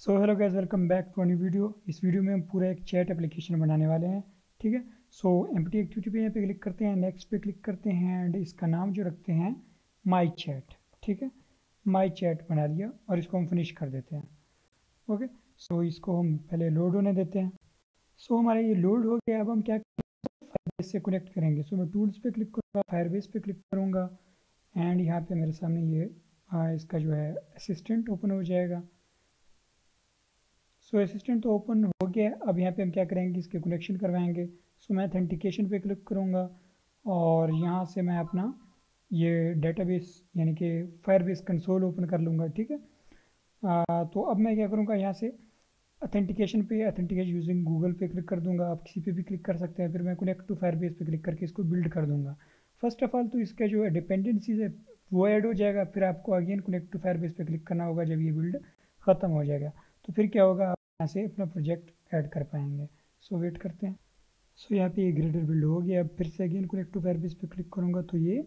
So hello guys, welcome back to new video. इस video में हम पूरा एक चैट एप्लीकेशन बनाने वाले हैं। ठीक है। सो एम्प्टी एक्टिविटी पे यहाँ पे क्लिक करते हैं, नेक्स्ट पे क्लिक करते हैं एंड इसका नाम जो रखते हैं माई चैट। ठीक है, माई चैट बना लिया और इसको हम फिनिश कर देते हैं। ओके, सो इसको हम पहले लोड होने देते हैं। सो हमारा ये लोड हो गया। अब हम क्या फायरबेस से कनेक्ट करेंगे। सो मैं टूल्स पे क्लिक करूँगा, फायरबेस पे क्लिक करूँगा एंड यहाँ पे मेरे सामने ये इसका जो है असिस्टेंट ओपन हो जाएगा। सो असिस्टेंट तो ओपन हो गया। अब यहाँ पे हम क्या करेंगे, इसके कनेक्शन करवाएंगे। सो मैं ऑथेंटिकेशन पे क्लिक करूँगा और यहाँ से मैं अपना ये डेटाबेस यानी कि फायरबेस कंसोल ओपन कर लूँगा। ठीक है। तो अब मैं क्या करूँगा, यहाँ से ऑथेंटिकेशन पे ऑथेंटिकेट यूजिंग गूगल पे क्लिक कर दूंगा। आप किसी पे भी क्लिक कर सकते हैं। फिर मैं कनेक्ट टू फायरबेस पे क्लिक करके इसको बिल्ड कर दूंगा। फर्स्ट ऑफ ऑल तो इसका जो है डिपेंडेंसीज है वो ऐड हो जाएगा। फिर आपको अगेन कनेक्ट टू फायरबेस पे क्लिक करना होगा जब ये बिल्ड ख़त्म हो जाएगा। तो फिर क्या होगा, आप यहाँ से अपना प्रोजेक्ट ऐड कर पाएंगे। सो वेट करते हैं। सो यहाँ पे ये ग्रेडर बिल्ड हो गया। अब फिर से अगेन कनेक्ट टू फायरबेस पे क्लिक करूँगा तो ये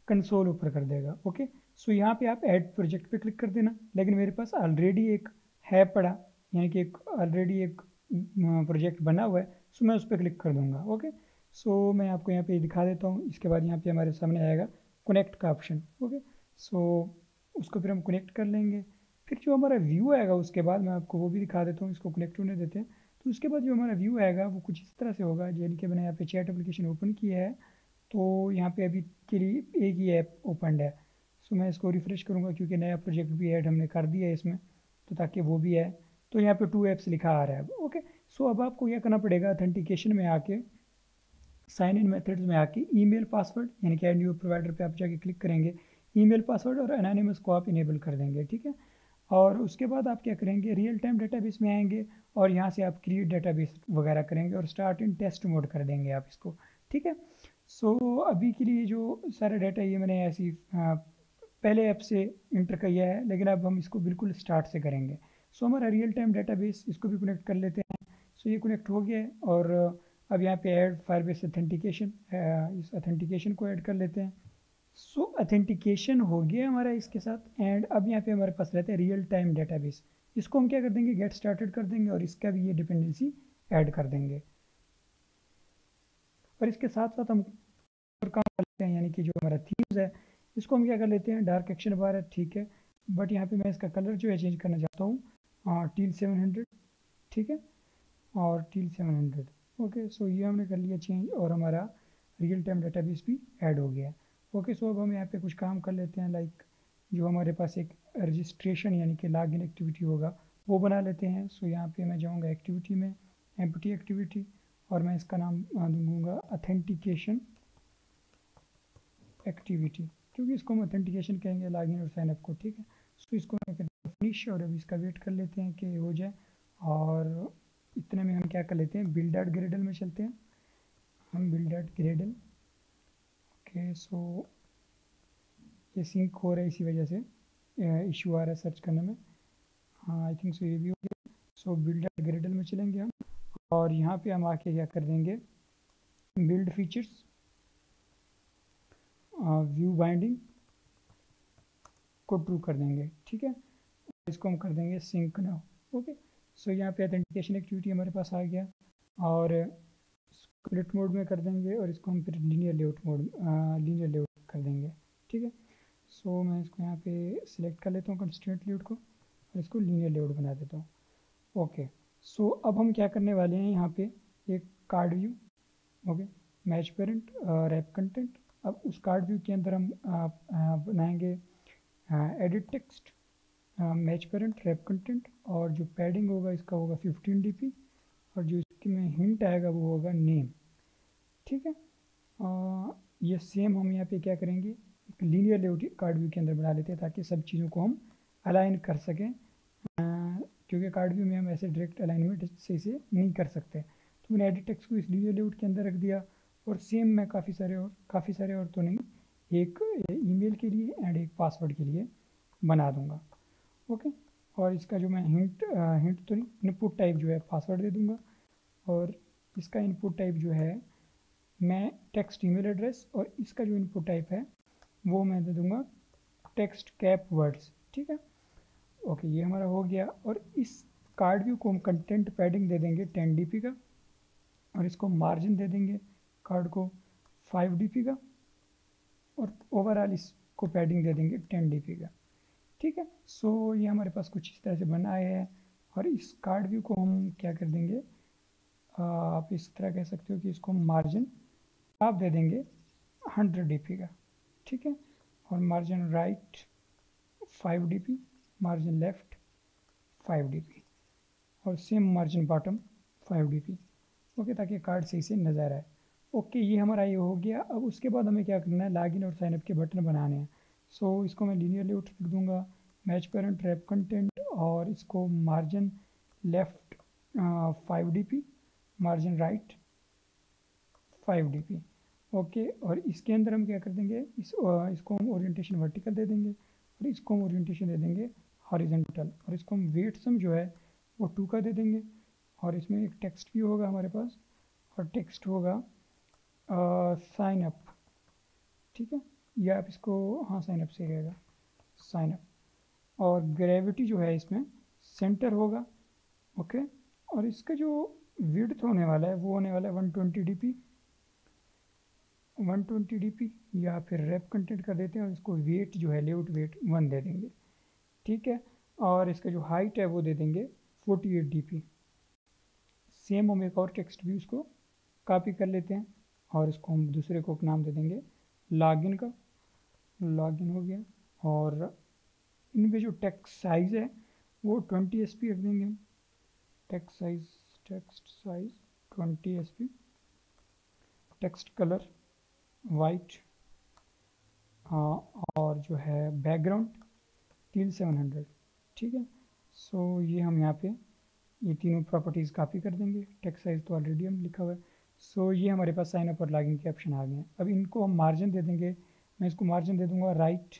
कंसोल ऊपर कर देगा। ओके, सो यहाँ पे आप ऐड प्रोजेक्ट पे क्लिक कर देना। लेकिन मेरे पास ऑलरेडी एक है पड़ा, यानी कि एक ऑलरेडी एक प्रोजेक्ट बना हुआ है। सो मैं उस पर क्लिक कर दूंगा। ओके, सो मैं आपको यहाँ पे दिखा देता हूँ। इसके बाद यहाँ पे हमारे सामने आएगा कनेक्ट का ऑप्शन। ओके, सो उसको फिर हम कनेक्ट कर लेंगे। फिर जो हमारा व्यू आएगा उसके बाद मैं आपको वो भी दिखा देता हूँ। इसको कनेक्ट होने देते हैं। तो उसके बाद जो हमारा व्यू आएगा वो कुछ इस तरह से होगा। यानी कि मैंने यहाँ पे चैट एप्लीकेशन ओपन किया है तो यहाँ पे अभी के लिए एक ही ऐप ओपन है। सो मैं इसको रिफ़्रेश करूँगा क्योंकि नया प्रोजेक्ट भी ऐड हमने कर दिया है इसमें, तो ताकि वो भी है। तो यहाँ पे 2 ऐप्स लिखा आ रहा है। ओके, सो अब आपको क्या करना पड़ेगा, ऑथेंटिकेशन में आके साइन इन मेथड्स में आके ईमेल पासवर्ड यानी कि न्यू प्रोवाइडर पे आप जाके क्लिक करेंगे। ईमेल पासवर्ड और एनोनिमस को आप इनेबल कर देंगे। ठीक है, और उसके बाद आप क्या करेंगे, रियल टाइम डेटाबेस में आएंगे और यहाँ से आप क्रिएट डेटाबेस वगैरह करेंगे और स्टार्ट इन टेस्ट मोड कर देंगे आप इसको। ठीक है, सो अभी के लिए जो सारा डाटा ये मैंने ऐसी पहले ऐप से इंटर किया है, लेकिन अब हम इसको बिल्कुल स्टार्ट से करेंगे। सो हमारा रियल टाइम डेटाबेस इसको भी कनेक्ट कर लेते हैं। सो ये कनेक्ट हो गया है और अब यहाँ पे ऐड फायरबेस ऑथेंटिकेशन, इस ऑथेंटिकेशन को ऐड कर लेते हैं। सो ऑथेंटिकेशन हो गया हमारा इसके साथ एंड अब यहाँ पे हमारे पास रहता है रियल टाइम डेटाबेस। इसको हम क्या कर देंगे, गेट स्टार्टेड कर देंगे और इसका भी ये डिपेंडेंसी ऐड कर देंगे। और इसके साथ साथ हम और काम कर लेते हैं, यानी कि जो हमारा थीम्स है इसको हम क्या कर लेते हैं, डार्क एक्शन बार है। ठीक है, बट यहाँ पे मैं इसका कलर जो है चेंज करना चाहता हूँ टील 700। ठीक है, और टील 700। ओके, सो ये हमने कर लिया चेंज और हमारा रियल टाइम डेटाबेस भी ऐड हो गया है। ओके, सो अब हम यहाँ पे कुछ काम कर लेते हैं, लाइक जो हमारे पास एक रजिस्ट्रेशन यानी कि लॉगिन एक्टिविटी होगा वो बना लेते हैं। सो यहाँ पे मैं जाऊँगा एक्टिविटी में, एम्प्टी एक्टिविटी, और मैं इसका नाम दूंगा ऑथेंटिकेशन एक्टिविटी, क्योंकि इसको हम ऑथेंटिकेशन कहेंगे लॉगिन और साइनअप को। ठीक है, सो इसको मैं करते फिनिश और अभी इसका वेट कर लेते हैं कि हो जाए। और इतने में हम क्या कर लेते हैं, बिल्ड डॉट ग्रेडल में चलते हैं। हम बिल्ड डॉट ग्रेडल। ओके, सो ये सिंक हो रहा है, इसी वजह से इशू आ रहा है सर्च करने में। हाँ, आई थिंक सो ये भी हो गया। सो बिल्ड डॉट ग्रेडल में चलेंगे हम और यहाँ पे हम आके क्या कर देंगे, बिल्ड फीचर्स, व्यू बाइंडिंग को ट्रू कर देंगे। ठीक है, इसको हम कर देंगे सिंक नाउ। ओके, सो यहाँ पे ऑथेंटिकेशन एक्टिविटी हमारे पास आ गया और स्प्लिट मोड में कर देंगे और इसको हम फिर लीनियर लेआउट कर देंगे। ठीक है, सो मैं इसको यहाँ पे सिलेक्ट कर लेता हूँ कंस्ट्रेंट लेआउट को और इसको लीनियर लेआउट बना देता हूँ। ओके, सो अब हम क्या करने वाले हैं, यहाँ पे एक card view. Okay, match parent, wrap content. अब उस कार्ड व्यू के अंदर हम बनाएंगे edit text, match parent, wrap content, और जो पैडिंग होगा इसका होगा 15 dp और जो इसके में हिंट आएगा वो होगा नेम। ठीक है, ये सेम हम यहाँ पे क्या करेंगे, एक लीनियर लेआउट कार्ड व्यू के अंदर बना लेते हैं ताकि सब चीज़ों को हम अलाइन कर सकें, क्योंकि कार्ड व्यू में हम ऐसे डायरेक्ट अलाइनमेंट से इसे नहीं कर सकते। तो मैंने एडिट टेक्स्ट को इस लीनियर लेआउट के अंदर रख दिया और सेम मैं काफ़ी सारे और तो नहीं, एक ईमेल के लिए एंड एक पासवर्ड के लिए बना दूंगा। ओके, और इसका जो मैं हिंट तो नहीं, इनपुट टाइप जो है पासवर्ड दे दूंगा और इसका इनपुट टाइप जो है मैं टेक्स्ट ईमेल एड्रेस, और इसका जो इनपुट टाइप है वो मैं दे दूंगा टेक्स्ट कैप वर्ड्स। ठीक है, ओके, ये हमारा हो गया। और इस कार्ड व्यू को हम कंटेंट पैडिंग दे देंगे 10 dp का, और इसको मार्जिन दे देंगे कार्ड को 5 dp का, और ओवरऑल इसको पैडिंग दे देंगे 10 dp का। ठीक है, सो ये हमारे पास कुछ इस तरह से बना है। और इस कार्ड व्यू को हम क्या कर देंगे, आप इस तरह कह सकते हो कि इसको मार्जिन आप दे देंगे 100 dp का। ठीक है, और margin right 5 dp, margin left 5 dp, और same margin bottom 5 dp। Okay, ताकि कार्ड सही से नज़र आए। ओके, ये हमारा ये हो गया। अब उसके बाद हमें क्या करना है, लॉगिन और साइनअप के बटन बनाने हैं। सो इसको मैं लीनियर लेआउट लिख दूंगा, मैच पेरेंट रैप कंटेंट, और इसको margin left 5 dp, margin right 5 dp। Okay, और इसके अंदर हम क्या कर देंगे, इसको हम ओरिएंटेशन वर्टिकल दे देंगे, और इसको हम ओरिएंटेशन दे देंगे हॉरिजॉन्टल, और इसको हम वेट सम जो है वो 2 का दे देंगे। और इसमें एक टेक्स्ट भी होगा हमारे पास, और टेक्स्ट होगा साइन अप। ठीक है, या आप इसको, हाँ साइन अप से रहेगा, साइन अप। और ग्रेविटी जो है इसमें सेंटर होगा। ओके, और इसका जो विड्थ होने वाला है वो होने वाला है 120 dp, 120 dp, या फिर रैप कंटेंट कर देते हैं, और इसको वेट जो है लेआउट वेट 1 दे देंगे। ठीक है, और इसका जो हाइट है वो दे देंगे 48 dp। सेम हम एक और टेक्स्ट भी उसको कॉपी कर लेते हैं, और इसको हम दूसरे को नाम दे देंगे लॉगिन का, लॉगिन हो गया। और इनमें जो टेक्स्ट साइज़ है वो 20 sp रख देंगे हम, text size 20 sp, text colour white, और जो है बैकग्राउंड टील 700। ठीक है, सो ये हम यहाँ पे ये तीनों प्रॉपर्टीज़ कॉपी कर देंगे। टेक्स्ट साइज तो ऑलरेडी हम लिखा हुआ है। सो ये हमारे पास साइन अप और लॉगिन के ऑप्शन आ गए हैं। अब इनको हम मार्जिन दे देंगे, मैं इसको मार्जिन दे दूंगा राइट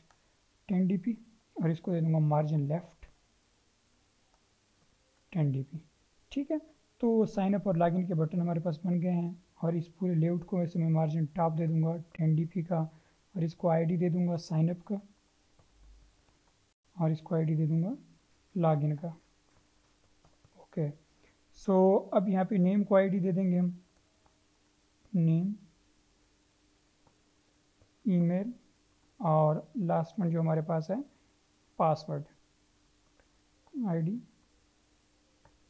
10 dp, और इसको दे दूंगा मार्जिन लेफ्ट 10 dp। ठीक है, तो साइन अप और लॉगिन के बटन हमारे पास बन गए हैं। और इस पूरे लेआउट को वैसे मैं मार्जिन टॉप दे दूंगा 10 dp का, और इसको आईडी दे दूंगा साइन अप का, और इसको आईडी दे दूंगा लॉगिन का। ओके, सो अब यहाँ पे नेम को आईडी दे देंगे हम, नेम, ईमेल, और लास्ट में जो हमारे पास है पासवर्ड, आईडी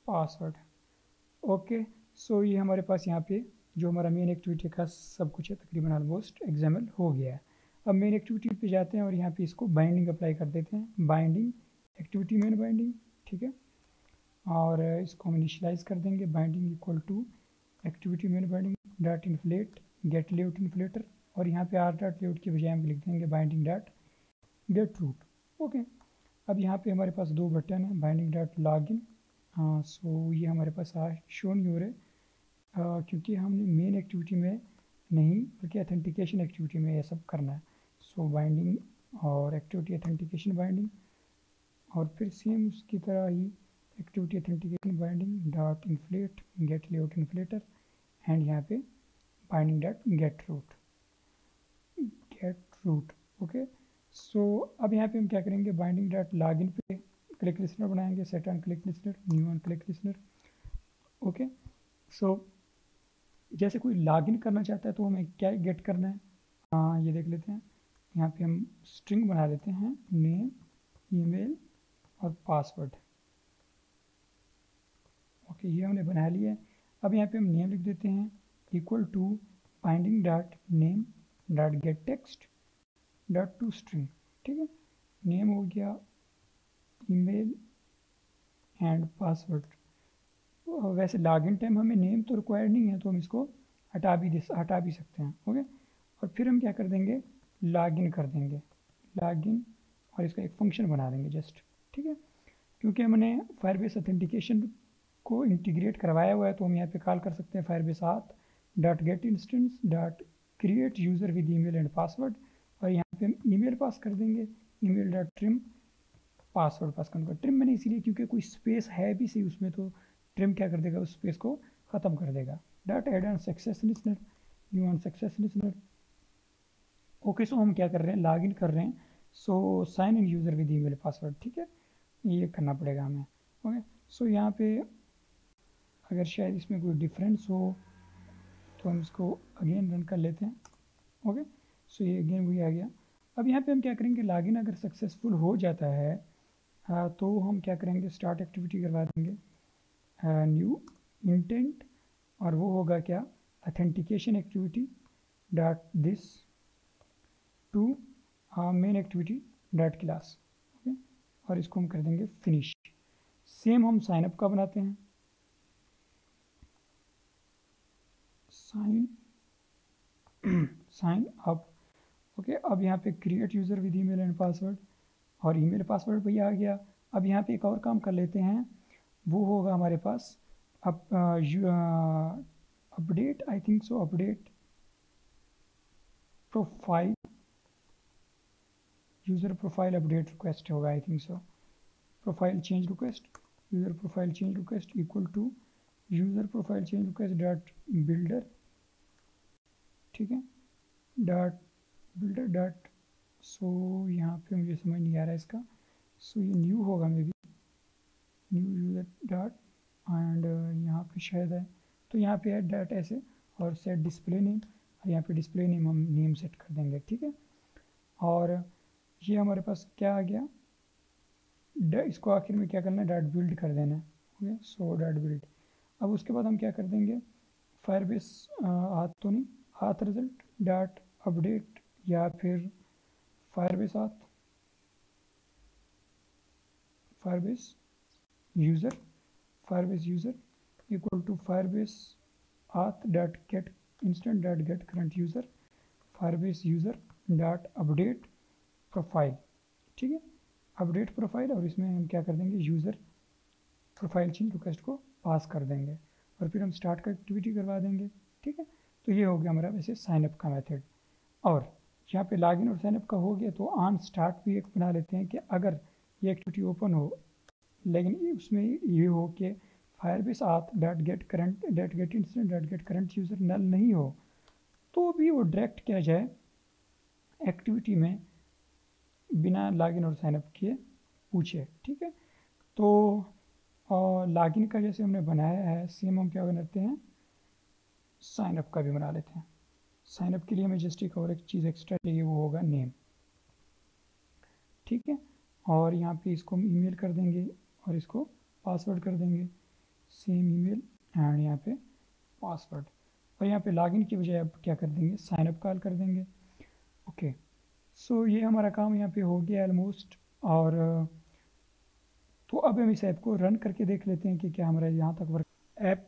पासवर्ड। ओके, सो ये हमारे पास यहाँ पे जो हमारा मेन एक्टिविटी का सब कुछ है तकरीबन ऑलमोस्ट एग्जाम्पल हो गया है। अब मेन एक्टिविटी पे जाते हैं, और यहाँ पे इसको बाइंडिंग अप्लाई कर देते हैं, बाइंडिंग एक्टिविटी मेन बाइंडिंग। ठीक है, और इसको हम इनिशियलाइज कर देंगे, binding equal to activity main binding dot inflate get layout inflater, और यहाँ पे आर डॉट लेआउट की बजाय हम लिख देंगे binding dot get root. Okay, अब यहाँ पे हमारे पास दो बटन है, बाइंडिंग डॉट लॉगिन। सो ये हमारे पास शो नहीं हो रहे, क्योंकि हमने मेन एक्टिविटी में नहीं बल्कि अथेंटिकेशन एक्टिविटी में ये सब करना है। सो बाइंडिंग और एक्टिविटी अथेंटिकेशन बाइंडिंग, और फिर सेम उसकी तरह ही activity authentication binding dot inflate get layout inflater, and यहाँ पे binding dot get root. Okay, so अब यहाँ पे हम क्या करेंगे, बाइंडिंग डॉट लॉगिन पे क्लिक लिस्नर बनाएंगे, set on click listener, new on click listener. Okay, so जैसे कोई लॉगिन करना चाहता है तो हमें क्या गेट करना है, ये देख लेते हैं। यहाँ पे हम स्ट्रिंग बना लेते हैं, नेम, ईमेल और पासवर्ड। ओके, ये हमने बना लिया है। अब यहाँ पे हम नेम लिख देते हैं equal to binding dot name dot get text dot to string. ठीक है, नेम हो गया, ईमेल एंड पासवर्ड। वैसे लॉगिन टाइम हमें नेम तो रिक्वायर्ड नहीं है, तो हम इसको हटा भी सकते हैं। ओके, और फिर हम क्या कर देंगे, लॉगिन कर देंगे, लॉगिन, और इसका एक फंक्शन बना देंगे जस्ट। ठीक है, क्योंकि हमने फायरबेस ऑथेंटिकेशन को इंटीग्रेट करवाया हुआ है, तो हम यहाँ पे कॉल कर सकते हैं Firebase auth dot get instance dot create user with email and password, और यहाँ पे हम ईमेल पास कर देंगे, ईमेल डॉट ट्रिम, पासवर्ड पास करूँगा। ट्रिम मैंने इसीलिए क्योंकि कोई स्पेस है भी सही उसमें, तो ट्रिम क्या कर देगा, उस स्पेस को ख़त्म कर देगा। Dot add on success listener, new on success listener. Okay, so हम क्या कर रहे हैं, लॉगिन कर रहे हैं। So sign in user with email password. ठीक है, ये करना पड़ेगा हमें। ओके, सो यहाँ पे अगर शायद इसमें कोई डिफरेंस हो तो हम इसको अगेन रन कर लेते हैं। ओके, सो ये अगेन वही आ गया। अब यहाँ पे हम क्या करेंगे, लॉगिन अगर सक्सेसफुल हो जाता है तो हम क्या करेंगे, स्टार्ट एक्टिविटी करवा देंगे, न्यू इंटेंट, और वो होगा क्या, authentication activity dot this to main activity dot class. Okay, और इसको हम कर देंगे फिनिश। सेम हम साइन अप का बनाते हैं, साइन अप। ओके, अब यहाँ पे create user with email and password, और ईमेल पासवर्ड भी आ गया। अब यहाँ पे एक और काम कर लेते हैं, वो होगा हमारे पास update, I think so update profile, user profile update request होगा, I think so. Profile change request, user profile change request equal to user profile change request dot builder, ठीक है, डॉट बिल्डर डॉट। सो यहाँ पे मुझे समझ नहीं आ रहा है इसका, सो ये न्यू होगा may be, new user dot, and यहाँ पे शायद है, तो यहाँ पे है डॉट ऐसे, और सेट डिस्प्ले नेम, और यहाँ पे डिस्प्ले नेम हम नेम सेट कर देंगे, ठीक है। और ये हमारे पास क्या आ गया, इसको आखिर में क्या करना है, डॉट बिल्ड कर देना है। Okay, so dot build. अब उसके बाद हम क्या कर देंगे, फायरबेस आथ तो नहीं, आथ रिजल्ट डॉट अपडेट, या फिर Firebase auth, Firebase user, Firebase user equal to Firebase auth dot get instant dot get current user, Firebase user dot update profile, ठीक है, अपडेट प्रोफाइल। और इसमें हम क्या कर देंगे, यूज़र प्रोफाइल चेंज रिक्वेस्ट को पास कर देंगे, और फिर हम स्टार्ट का एक्टिविटी करवा देंगे, ठीक है। तो ये हो गया हमारा वैसे साइनअप का मेथड। और यहाँ पे लॉगिन और साइनअप का हो गया, तो ऑन स्टार्ट भी एक बना लेते हैं कि अगर ये एक्टिविटी ओपन हो, लेकिन उसमें ये हो कि Firebase auth dot get current dot get instant dot get current user null नहीं हो, तो भी वो डायरेक्ट किया जाए एक्टिविटी में बिना लॉगिन और साइनअप किए पूछे, ठीक है। तो लॉगिन का जैसे हमने बनाया है, सेम हम क्या बनाते हैं, साइनअप का भी बना लेते हैं। साइनअप के लिए हमें जस्ट एक और एक चीज़ एक्स्ट्रा चाहिए, वो होगा नेम, ठीक है। और यहाँ पे इसको हम ईमेल कर देंगे, और इसको पासवर्ड कर देंगे, सेम ईमेल एंड यहाँ पे पासवर्ड। और यहाँ पे लॉगिन की बजाय अब क्या कर देंगे, साइनअप कॉल कर देंगे। ओके, सो ये हमारा काम यहाँ पे हो गया ऑलमोस्ट। और तो अब हम इस ऐप को रन करके देख लेते हैं कि क्या हमारा यहाँ तक वर्क ऐप।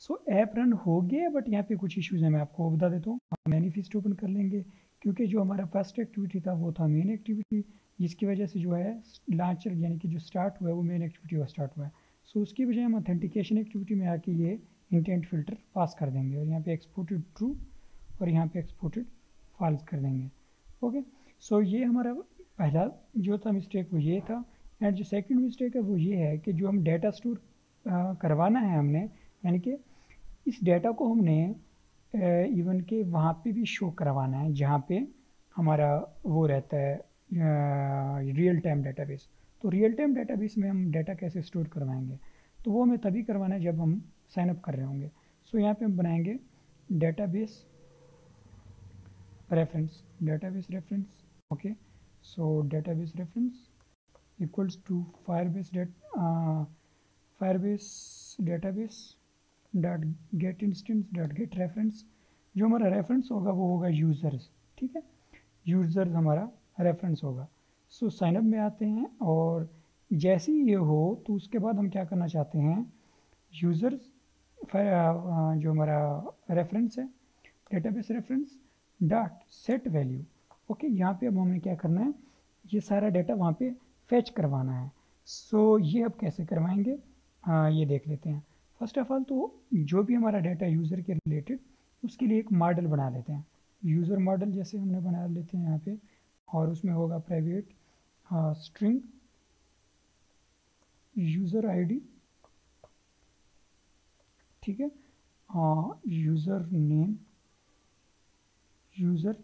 सो ऐप रन हो गया, बट यहाँ पे कुछ इश्यूज़ हैं, मैं आपको बता देता हूँ। हम मैनिफेस्ट ओपन कर लेंगे, क्योंकि जो हमारा फर्स्ट एक्टिविटी था वो था मेन एक्टिविटी, जिसकी वजह से जो है लॉन्चर यानी कि जो स्टार्ट हुआ है वो मेन एक्टिविटी का स्टार्ट हुआ है। सो उसकी बजाय हम ऑथेंटिकेशन एक्टिविटी में आके ये इंटेंट फिल्टर पास कर देंगे, और यहाँ पे एक्सपोर्टेड ट्रू और यहाँ पे एक्सपोर्टेड फॉल्स कर देंगे। ओके, सो ये हमारा पहला जो था मिस्टेक वो ये था। एंड जो सेकंड मिस्टेक है वो ये है कि जो हम डेटा स्टोर करवाना है हमने, यानी कि इस डेटा को हमने इवन के वहाँ पे भी शो करवाना है जहाँ पे हमारा वो रहता है रियल टाइम डेटाबेस। तो रियल टाइम डेटाबेस में हम डेटा कैसे स्टोर करवाएंगे, तो वो हमें तभी करवाना है जब हम साइन अप कर रहे होंगे। सो यहाँ पे हम बनाएंगे database reference, database reference. Okay, so database reference equals to Firebase database dot get instance dot get reference. जो हमारा रेफरेंस होगा वो होगा यूज़र्स, ठीक है, यूज़र्स हमारा रेफरेंस होगा। सो साइनअप में आते हैं, और जैसे ही ये हो तो उसके बाद हम क्या करना चाहते हैं, यूज़र्स जो हमारा रेफरेंस है, database reference dot set value. Okay, यहाँ पे अब हमें क्या करना है, ये सारा डाटा वहाँ पे फैच करवाना है। सो ये अब कैसे करवाएंगे, ये देख लेते हैं। फर्स्ट ऑफ ऑल तो जो भी हमारा डाटा यूज़र के रिलेटेड, उसके लिए एक मॉडल बना लेते हैं, यूज़र मॉडल जैसे हमने बना लेते हैं यहाँ पे, और उसमें होगा प्राइवेट स्ट्रिंग यूज़र आईडी, ठीक है, यूज़र नेम, यूज़र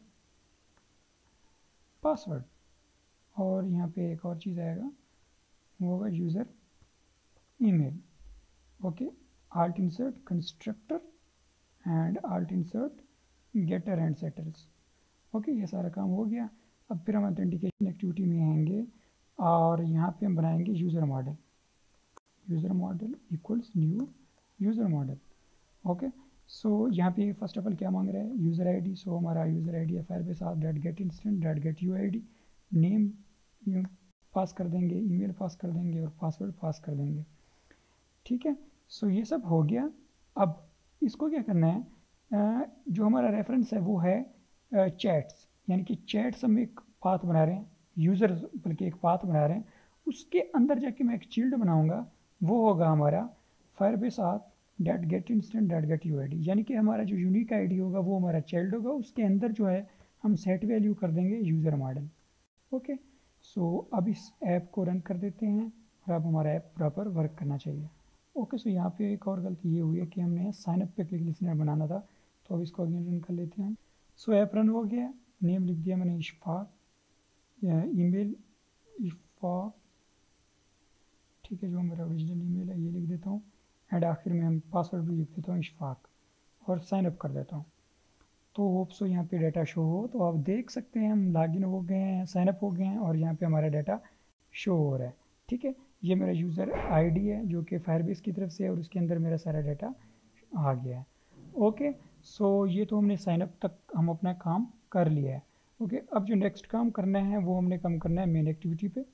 पासवर्ड, और यहाँ पे एक और चीज़ आएगा वो होगा user email. Okay, alt insert constructor and alt insert getter and setters। Okay, ये सारा काम हो गया। अब फिर हम ऑथेंटिकेशन एक्टिविटी में आएंगे और यहाँ पे हम बनाएंगे user model. User model equals new user model. Okay, so यहाँ पे फर्स्ट ऑफ ऑल क्या मांग रहा है, यूज़र आईडी। सो हमारा यूज़र आईडी है फायरबेस आप dot get instant dot get U I D. Name pass कर देंगे, ईमेल पास कर देंगे और पासवर्ड पास कर देंगे। ठीक है, सो ये सब हो गया। अब इसको क्या करना है, जो हमारा रेफरेंस है वो है चैट्स, यानी कि चैट्स हम एक पाथ बना रहे हैं, यूज़र बल्कि एक पाथ बना रहे हैं। उसके अंदर जाके मैं एक चिल्ड बनाऊंगा, वो होगा हमारा फायरबेस आप dot get instant dot get U I D, यानी कि हमारा जो यूनिक आईडी होगा वो हमारा चाइल्ड होगा। उसके अंदर जो है हम सेट वैल्यू कर देंगे यूज़र मॉडल। ओके, सो अब इस ऐप को रन कर देते हैं और अब हमारा ऐप प्रॉपर वर्क करना चाहिए। ओके, सो यहाँ पे एक और गलती ये हुई है कि हमने साइन अप पे क्लिक लिसनर बनाना था, तो अब इसको अगेन रन कर लेते हैं। सो ऐप रन हो गया, नेम लिख दिया मैंने इशफाक, ईमेल इशफाक, ठीक है, जो मेरा ओरिजिनल ईमेल है ये लिख देता हूँ एंड आखिर में हम पासवर्ड भी लिख देता हूँ इशफाक और साइन अप कर देता हूँ। तो होप सो यहाँ पे डाटा शो हो, तो आप देख सकते हैं हम लॉगिन हो गए हैं, साइन अप हो गए हैं और यहाँ पे हमारा डाटा शो हो रहा है। ठीक है, ये मेरा यूज़र आईडी है जो कि फायरबेस की तरफ से है और उसके अंदर मेरा सारा डाटा आ गया है। ओके, सो ये तो हमने साइन अप तक हम अपना काम कर लिया है। ओके, अब जो नेक्स्ट काम करना है वो हमने काम करना है मेन एक्टिविटी पे,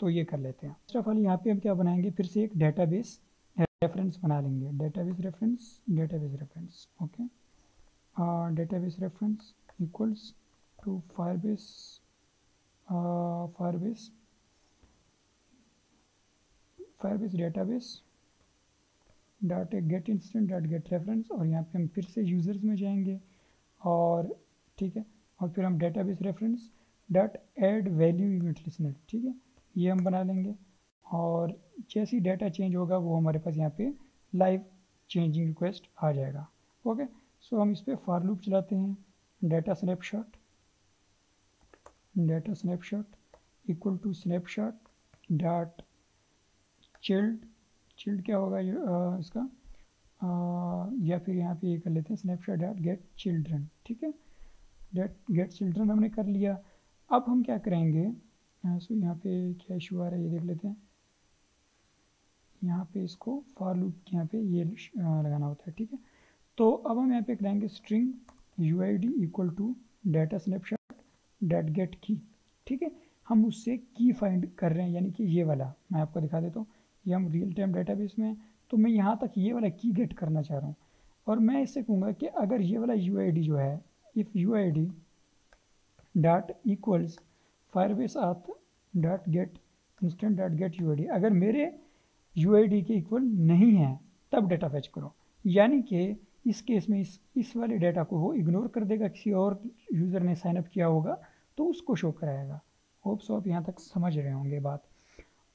तो ये कर लेते हैं। फर्स्ट ऑफ ऑल यहाँ पे हम क्या बनाएंगे, फिर से एक डेटाबेस रेफरेंस बना लेंगे। Database reference okay, database reference equals to firebase database dot get instant dot get reference, और यहाँ पे हम फिर से यूज़र्स में जाएंगे और ठीक है, और फिर हम database reference dot add value event listener, ठीक है, ये हम बना लेंगे। और जैसे ही डाटा चेंज होगा वो हमारे पास यहाँ पे लाइव चेंजिंग रिक्वेस्ट आ जाएगा। ओके, सो हम इस पर फॉर लूप चलाते हैं। Data snapshot equal to snapshot dot child क्या होगा ये इसका या फिर यहाँ पे ये कर लेते हैं स्नैपशॉट डॉट गेट चिल्ड्रन। ठीक है, गेट चिल्ड्रन हमने कर लिया। अब हम क्या करेंगे, सो यहाँ पे क्या इशू आ रहा है ये देख लेते हैं। यहाँ पे इसको फॉर लूप यहाँ पे ये लगाना होता है। ठीक है, तो अब हम यहाँ पे करेंगे string UID equal to data snapshot dot get key. ठीक है, हम उससे की फाइंड कर रहे हैं, यानी कि ये वाला मैं आपको दिखा देता हूँ। ये हम रियल टाइम डेटाबेस में, तो मैं यहाँ तक ये वाला की गेट करना चाह रहा हूँ और मैं इससे कहूँगा कि अगर ये वाला UID जो है, if UID dot equals Firebase auth dot get instant dot get UID, अगर मेरे UID के इक्वल नहीं है तब डाटा फैच करो। यानी कि इस केस में इस वाले डाटा को वो इग्नोर कर देगा, किसी और यूज़र ने साइन अप किया होगा तो उसको शो कराएगा। होप सो आप यहाँ तक समझ रहे होंगे बात।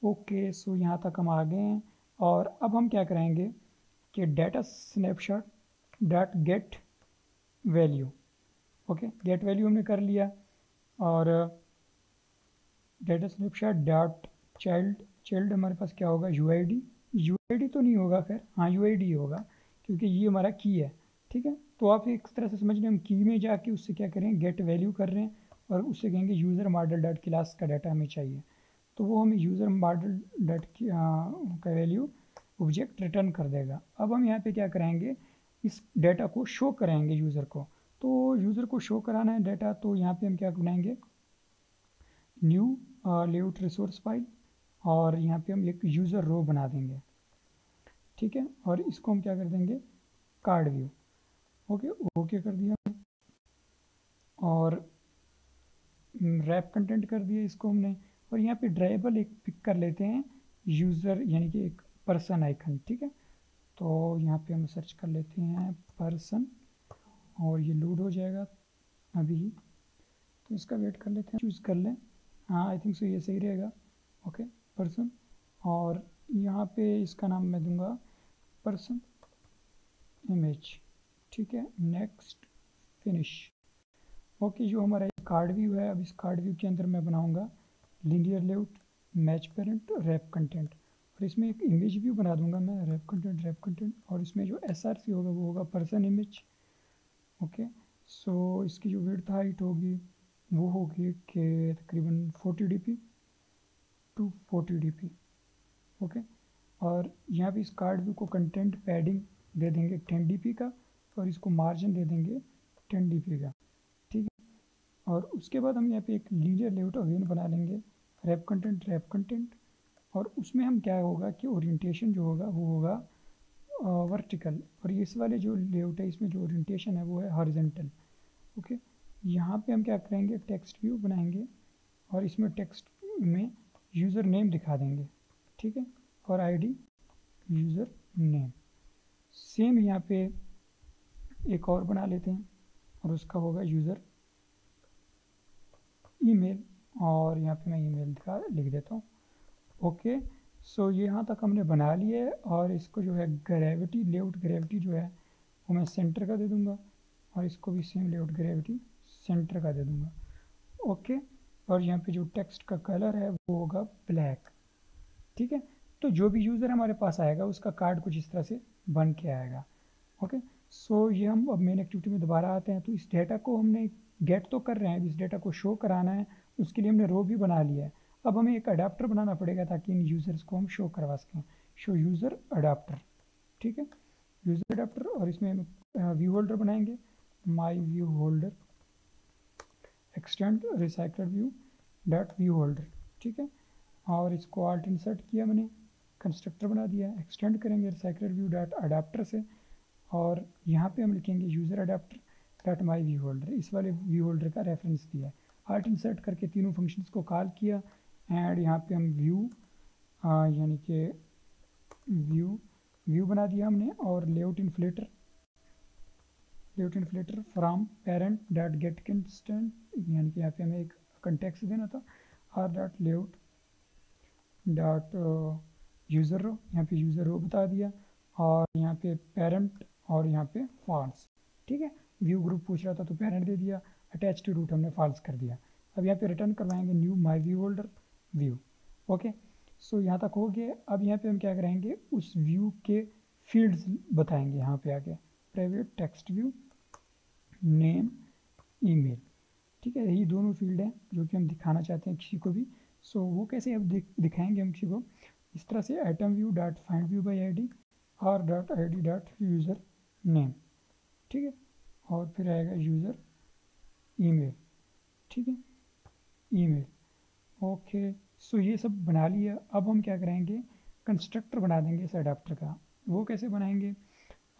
ओके, सो यहाँ तक हम आ गए हैं और अब हम क्या करेंगे कि data snapshot dot get value, okay, get value हमने कर लिया और डाटा स्नैपशॉट डॉट चाइल्ड हमारे पास क्या होगा, UID तो नहीं होगा, खैर हाँ UID होगा क्योंकि ये हमारा की है। ठीक है, तो आप एक तरह से समझ लें हम की में जाके उससे क्या करें, गेट वैल्यू कर रहे हैं और उससे कहेंगे यूज़र मॉडल डॉट क्लास का डाटा हमें चाहिए, तो वो हमें यूज़र मॉडल डॉट का वैल्यू ऑब्जेक्ट रिटर्न कर देगा। अब हम यहाँ पे क्या करेंगे, इस डाटा को शो कराएंगे यूज़र को। तो यूज़र को शो कराना है डाटा, तो यहाँ पे हम क्या बनाएंगे, न्यू लेआउट रिसोर्स फाइल और यहाँ पे हम एक यूज़र रो बना देंगे। ठीक है, और इसको हम क्या कर देंगे, कार्ड व्यू। ओके कर दिया और रैप कंटेंट कर दिया इसको हमने, और यहाँ पे ड्राइवेबल एक पिक कर लेते हैं यूज़र, यानी कि एक पर्सन आइकन। ठीक है, तो यहाँ पे हम सर्च कर लेते हैं पर्सन और ये लोड हो जाएगा अभी ही, तो इसका वेट कर लेते हैं, चूज़ कर लें। हाँ आई थिंक सो ये सही रहेगा। ओके, पर्सन, और यहाँ पे इसका नाम मैं दूंगा पर्सन इमेज। ठीक है, नेक्स्ट फिनिश। ओके, जो हमारा कार्ड व्यू है, अब इस कार्ड व्यू के अंदर मैं बनाऊंगा linear layout match parent wrap content, और इसमें एक इमेज व्यू बना दूंगा मैं, रैप कंटेंट, और इसमें जो SRC होगा वो होगा पर्सन इमेज। ओके, सो इसकी जो विड्थ हाइट होगी वो होगी कि तकरीबन 40 dp टू 40 dp। ओके, और यहाँ पे इस कार्ड व्यू को कंटेंट पैडिंग दे देंगे 10 dp का, और इसको मार्जिन दे देंगे 10 dp का। ठीक है, और उसके बाद हम यहाँ पे एक लीनियर लेआउट अगेन बना लेंगे, रैप कंटेंट, और उसमें हम क्या होगा कि ओरिएंटेशन जो होगा वो होगा वर्टिकल, और इस वाले जो लेआउट है इसमें जो ओरिएंटेशन है वो है हॉरिजॉन्टल। ओके, यहाँ पे हम क्या करेंगे, टेक्स्ट व्यू बनाएंगे और इसमें टेक्स्ट में यूज़र नेम दिखा देंगे। ठीक है, और आईडी यूज़र नेम। सेम यहाँ पे एक और बना लेते हैं और उसका होगा यूज़र ईमेल, और यहाँ पे मैं ईमेल लिख देता हूँ। ओके, सो ये यहाँ तक हमने बना लिया है, और इसको जो है ग्रेविटी लेआउट ग्रेविटी जो है वो मैं सेंटर का दे दूँगा, और इसको भी सेम लेआउट ग्रेविटी सेंटर का दे दूँगा। ओके, और यहाँ पे जो टेक्स्ट का कलर है वो होगा ब्लैक। ठीक है, तो जो भी यूज़र हमारे पास आएगा उसका कार्ड कुछ इस तरह से बन के आएगा। ओके, सो ये हम अब मेन एक्टिविटी में दोबारा आते हैं। तो इस डेटा को हमने गेट तो कर रहे हैं, इस डेटा को शो कराना है, उसके लिए हमने रो भी बना लिया है। अब हमें एक अडाप्टर बनाना पड़ेगा ताकि इन यूज़र्स को हम शो करवा सकें। Show user adapter. ठीक है, यूज़र अडाप्टर, और इसमें हम व्यू होल्डर बनाएंगे, माई view holder extend recycle view dot view holder. ठीक है, और इसको आल्ट इंसर्ट किया मैंने, कंस्ट्रक्टर बना दिया, एक्सटेंड करेंगे रिसाइकलर व्यू डॉट अडाप्टर से, और यहाँ पे हम लिखेंगे यूज़र अडाप्टर डॉट माई व्यू होल्डर, इस वाले व्यू होल्डर का रेफरेंस दिया है। आल्ट इंसर्ट करके तीनों फंक्शंस को कॉल किया, एंड यहाँ पे हम व्यू यानी कि व्यू बना दिया हमने, और layout inflater from parent dot get constant, यानी कि यहाँ पे हमें एक कंटेक्स्ट देना था, R dot layout dot user row, यहाँ पे यूज़र रो बता दिया, और यहाँ पे पेरेंट, और यहाँ पे फॉल्स। ठीक है, व्यू ग्रुप पूछ रहा था तो पेरेंट दे दिया, अटैच टू रूट हमने फॉल्स कर दिया। अब यहाँ पे रिटर्न करवाएंगे new my view holder view. Okay, so यहाँ तक हो गया। अब यहाँ पे हम क्या करेंगे, उस व्यू के फील्ड्स बताएंगे यहाँ पे आके, private text view name email. ठीक है, यही दोनों फील्ड हैं जो कि हम दिखाना चाहते हैं किसी को भी। सो वो कैसे अब दिखाएंगे हम किसी को, इस तरह से item view dot find view by ID और dot ID dot user name. ठीक है, और फिर आएगा यूज़र ईमेल। ठीक है, ईमेल। ओके, सो ये सब बना लिया। अब हम क्या करेंगे, कंस्ट्रक्टर बना देंगे इस अडाप्टर का। वो कैसे बनाएंगे,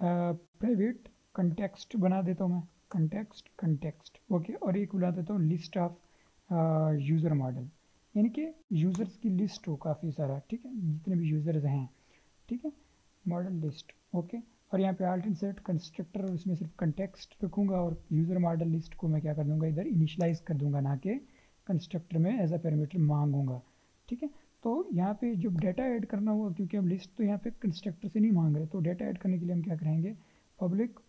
प्राइवेट कंटेक्स्ट बना देता हूँ मैं, कंटेक्स्ट। ओके, और एक बुला देता हूँ लिस्ट ऑफ यूज़र मॉडल, यानी कि यूज़र्स की लिस्ट हो काफ़ी सारा। ठीक है, जितने भी यूज़र्स हैं। ठीक है, मॉडल लिस्ट। ओके, और यहाँ पे आल्ट इंसर्ट कंस्ट्रक्टर, और इसमें सिर्फ कंटेक्स्ट रखूँगा, और यूज़र मॉडल लिस्ट को मैं क्या कर दूँगा, इधर इनिशलाइज कर दूँगा, ना कि कंस्ट्रक्टर में एज अ पैरामीटर मांगूंगा। ठीक है, तो यहाँ पे जब डाटा ऐड करना होगा, क्योंकि हम लिस्ट तो यहाँ पे कंस्ट्रक्टर से नहीं मांग रहे, तो डाटा ऐड करने के लिए हम क्या करेंगे, पब्लिक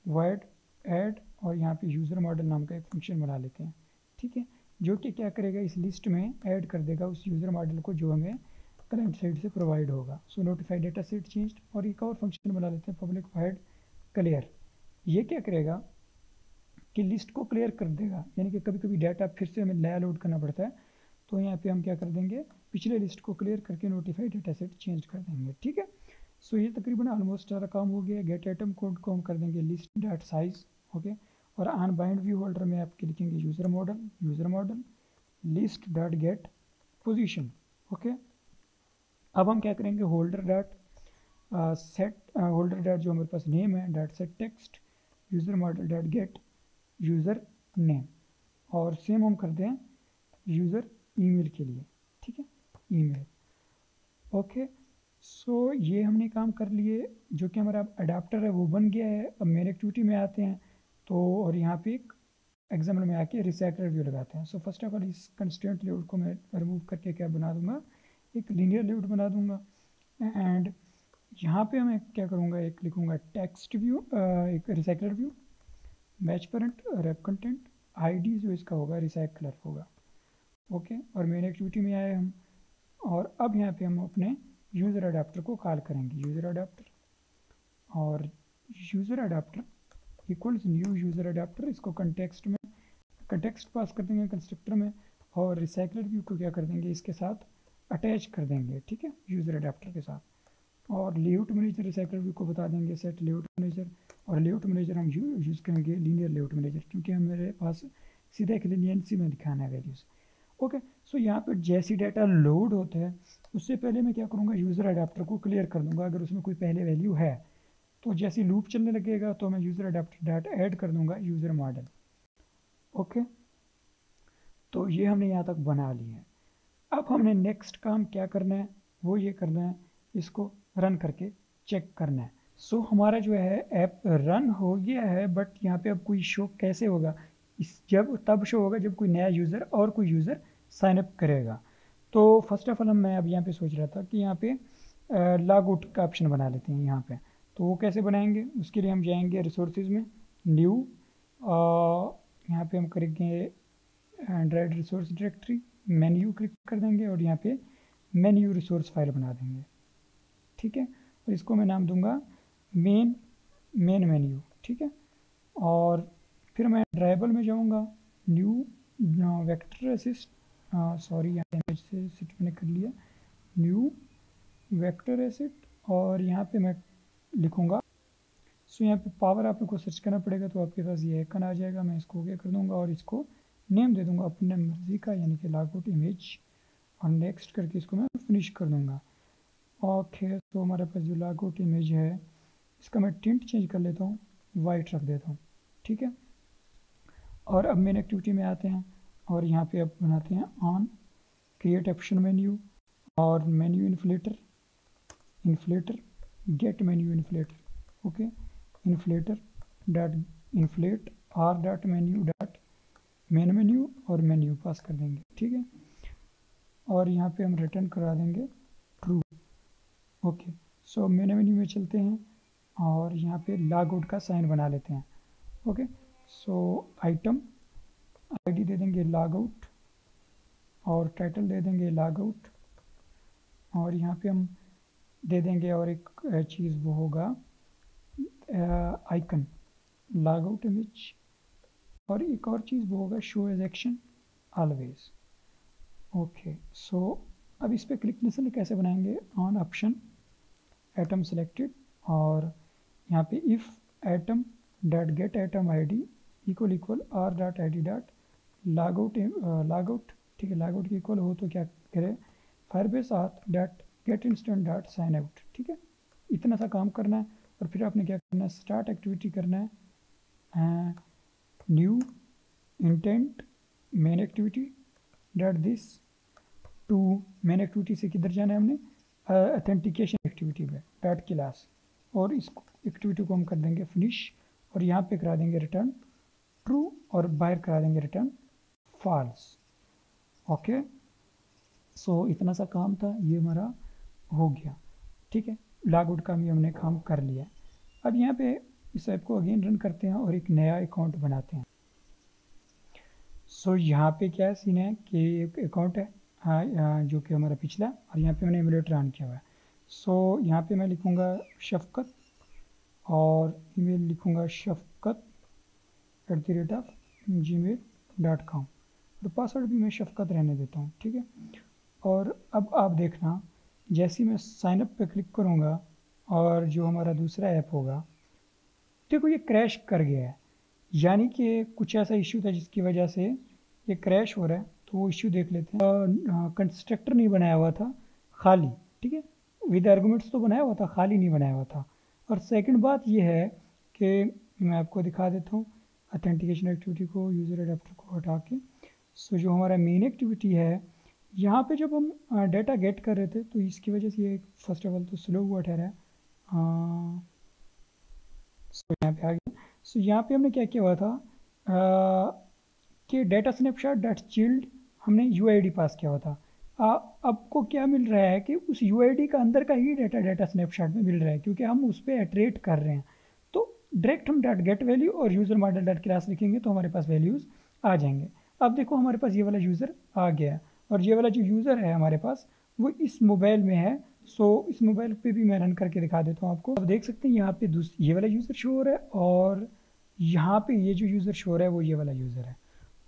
वॉइड ऐड, और यहाँ पे यूज़र मॉडल नाम का एक फंक्शन बना लेते हैं। ठीक है, जो कि क्या करेगा, इस लिस्ट में ऐड कर देगा उस यूज़र मॉडल को जो हमें क्लाइंट साइड से प्रोवाइड होगा। सो नोटिफाई डेटा सेट चेंज्ड, और एक और फंक्शन बना लेते हैं पब्लिक वॉइड क्लियर। ये क्या करेगा कि लिस्ट को क्लियर कर देगा, यानी कि कभी कभी डाटा फिर से हमें नया लोड करना पड़ता है, तो यहाँ पे हम क्या कर देंगे, पिछले लिस्ट को क्लियर करके नोटिफाई डेटा सेट चेंज कर देंगे। ठीक है, सो ये तकरीबन ऑलमोस्ट सारा काम हो गया। गेट आइटम कोड को हम कर देंगे लिस्ट डॉट साइज। ओके, और ऑन बाइंड व्यू होल्डर में आपके लिखेंगे user model list dot gate position. Okay, अब हम क्या करेंगे, holder dot set holder dot जो हमारे पास नेम है dot set text user model dot get user name, और सेम हम करते हैं यूज़र ईमेल के लिए। ठीक है, ईमेल। ओके, सो ये हमने काम कर लिए, जो कि हमारा अडाप्टर है वो बन गया है। अब मेन एक्टिविटी में आते हैं, तो और यहाँ पे एक एग्जाम्पल में आके रिसाइकलर व्यू लगाते हैं। सो फर्स्ट ऑफ ऑल इस कंस्ट्रेंट लेआउट को मैं रिमूव करके क्या बना दूंगा, एक लीनियर लेआउट बना दूंगा, एंड यहाँ पे मैं क्या करूँगा, एक लिखूँगा टेक्स्ट व्यू, एक recycler view, match parent wrap content, ID जो इसका होगा रिसाइकलर होगा। ओके, और मेन एक्टिविटी में आए हम, और अब यहाँ पे हम अपने यूज़र अडाप्टर को कॉल करेंगे, यूज़र अडाप्टर, और user adapter equals new user adapter, इसको कंटेक्स्ट पास कर देंगे कंस्ट्रक्टर में, और रिसाइकलर व्यू को क्या कर देंगे, इसके साथ अटैच कर देंगे, ठीक है, यूज़र अडाप्टर के साथ। और लेआउट मैनेजर रिसाइकलर व्यू को बता देंगे सेट लेआउट मैनेजर, और लेआउट मैनेजर हम यूज़ करेंगे लीनियर लेआउट मैनेजर, क्योंकि हमारे पास सीधा एक लीनियंसी में दिखाना है वैल्यूज़। ओके, सो यहाँ पर जैसी डाटा लोड होता है उससे पहले मैं क्या करूँगा, यूज़र अडाप्टर को क्लियर कर दूँगा। अगर उसमें कोई पहले वैल्यू है तो जैसे लूप चलने लगेगा तो मैं यूज़र अडाप्टर डाटा ऐड कर दूँगा यूज़र मॉडल। ओके, तो ये हमने यहाँ तक बना लिया है। अब हमने नेक्स्ट काम क्या करना है, वो ये करना है, इसको रन करके चेक करना है। सो हमारा जो है ऐप रन हो गया है, बट यहाँ पे अब कोई शो कैसे होगा, जब तब शो होगा जब कोई नया यूज़र और कोई यूज़र साइन अप करेगा। तो फर्स्ट ऑफ ऑल मैं अब यहाँ पे सोच रहा था कि यहाँ पे लॉग आउट का ऑप्शन बना लेते हैं यहाँ पे। तो वो कैसे बनाएंगे, उसके लिए हम जाएंगे रिसोर्सेज में, न्यू, यहाँ पे हम करेंगे Android resource directory, menu click कर देंगे और यहाँ पे मेन्यू रिसोर्स फाइल बना देंगे, ठीक है। और इसको मैं नाम दूंगा मेन मेन्यू, ठीक है। और फिर मैं ड्राइबल में जाऊंगा, न्यू वेक्टर असिस्ट, सॉरी यहाँ इमेज से सिट मैंने कर लिया, न्यू वेक्टर एसिट, और यहाँ पे मैं लिखूंगा, सो यहाँ पे पावर आप लोग को सर्च करना पड़ेगा, तो आपके पास ये आइकन आ जाएगा। मैं इसको ओके कर दूंगा और इसको नेम दे दूंगा अपने मर्जी का, यानी कि लॉगआउट इमेज, और नेक्स्ट करके इसको मैं फिनिश कर दूंगा। ओके, तो हमारे पास जो लॉगआउट इमेज है इसका मैं टिंट चेंज कर लेता हूँ, वाइट रख देता हूँ, ठीक है। और अब मेन एक्टिविटी में आते हैं और यहाँ पे अब बनाते हैं ऑन क्रिएट ऑप्शन मेन्यू, और menu inflater get menu inflater, okay, inflater dot inflate R dot menu dot main menu, और मेन्यू पास कर देंगे, ठीक है। और यहाँ पे हम रिटर्न करा देंगे true. Okay, so main menu में चलते हैं और यहाँ पे लॉग आउट का साइन बना लेते हैं। ओके, सो आइटम आईडी दे देंगे लॉग आउट, और टाइटल दे देंगे लॉग आउट, और यहाँ पे हम दे देंगे और एक चीज़ वो होगा आइकन लॉग आउट इमेज, और एक और चीज़ वो होगा show as action always. Okay, so अब इस पर क्लिक निशान कैसे बनाएंगे, ऑन ऑप्शन एटम सेलेक्टेड, और यहाँ पे if atom dot gate atom ID equal R dot I D dot log out, ठीक है। लॉग आउट के इक्वल हो तो क्या करे, Firebase auth dot get instant dot sign out, ठीक है। इतना सा काम करना है और फिर आपने क्या करना है, स्टार्ट एक्टिविटी करना है, new intent main activity dot this to main activity से किधर जाना है हमने, ऑथेंटिकेशन एक्टिविटी में डॉट क्लास, और इस एक्टिविटी को हम कर देंगे फिनिश, और यहाँ पे करा देंगे रिटर्न ट्रू, और बाहर करा देंगे रिटर्न फॉल्स। ओके, सो इतना सा काम था, ये हमारा हो गया, ठीक है। लॉग आउट का भी हमने काम कर लिया। अब यहाँ पे इस ऐप को अगेन रन करते हैं और एक नया अकाउंट बनाते हैं। सो यहाँ पे क्या सीन है कि एक अकाउंट है, हाँ, जो कि हमारा पिछला, और यहाँ पे मैंने एमुलेटर ऑन किया हुआ है। सो यहाँ पे मैं लिखूँगा शफकत, और ईमेल लिखूँगा shafqat@gmail.com, और पासवर्ड भी मैं शफकत रहने देता हूँ, ठीक है। और अब आप देखना, जैसे ही मैं साइनअप पे क्लिक करूँगा और जो हमारा दूसरा ऐप होगा, देखो ये क्रैश कर गया है, यानी कि कुछ ऐसा इश्यू था जिसकी वजह से ये क्रैश हो रहा है। तो वो इश्यू देख लेते हैं। कंस्ट्रक्टर नहीं बनाया हुआ था, खाली, ठीक है, विद आर्गूमेंट्स तो बनाया हुआ था, खाली नहीं बनाया हुआ था। और सेकंड बात ये है कि मैं आपको दिखा देता हूँ ऑथेंटिकेशन एक्टिविटी को, यूज़र अडेप्टर को हटा के। सो जो हमारा मेन एक्टिविटी है, यहाँ पे जब हम डाटा गेट कर रहे थे तो इसकी वजह से ये फर्स्ट ऑफ ऑल तो स्लो हुआ ठहरा है। सो यहाँ पे आ गया। सो यहाँ पे हमने क्या किया हुआ था कि डाटा स्नैपशॉट डॉट चिल्ड हमने यूआईडी पास किया हुआ था। आपको क्या मिल रहा है कि उस यूआईडी का अंदर का ही डाटा स्नैपशॉट में मिल रहा है, क्योंकि हम उस पर इटरेट कर रहे हैं। तो डायरेक्ट हम डॉट गेट वैल्यू और यूज़र मॉडल डॉट क्लास लिखेंगे तो हमारे पास वैल्यूज़ आ जाएंगे। अब देखो हमारे पास ये वाला यूज़र आ गया, और ये वाला जो यूज़र है हमारे पास वो इस मोबाइल में है। सो इस मोबाइल पे भी मैं रन करके दिखा देता हूँ आपको। अब देख सकते हैं यहाँ पे ये वाला यूज़र शो हो रहा है और यहाँ पे ये जो यूज़र शो हो रहा है वो ये वाला यूज़र है।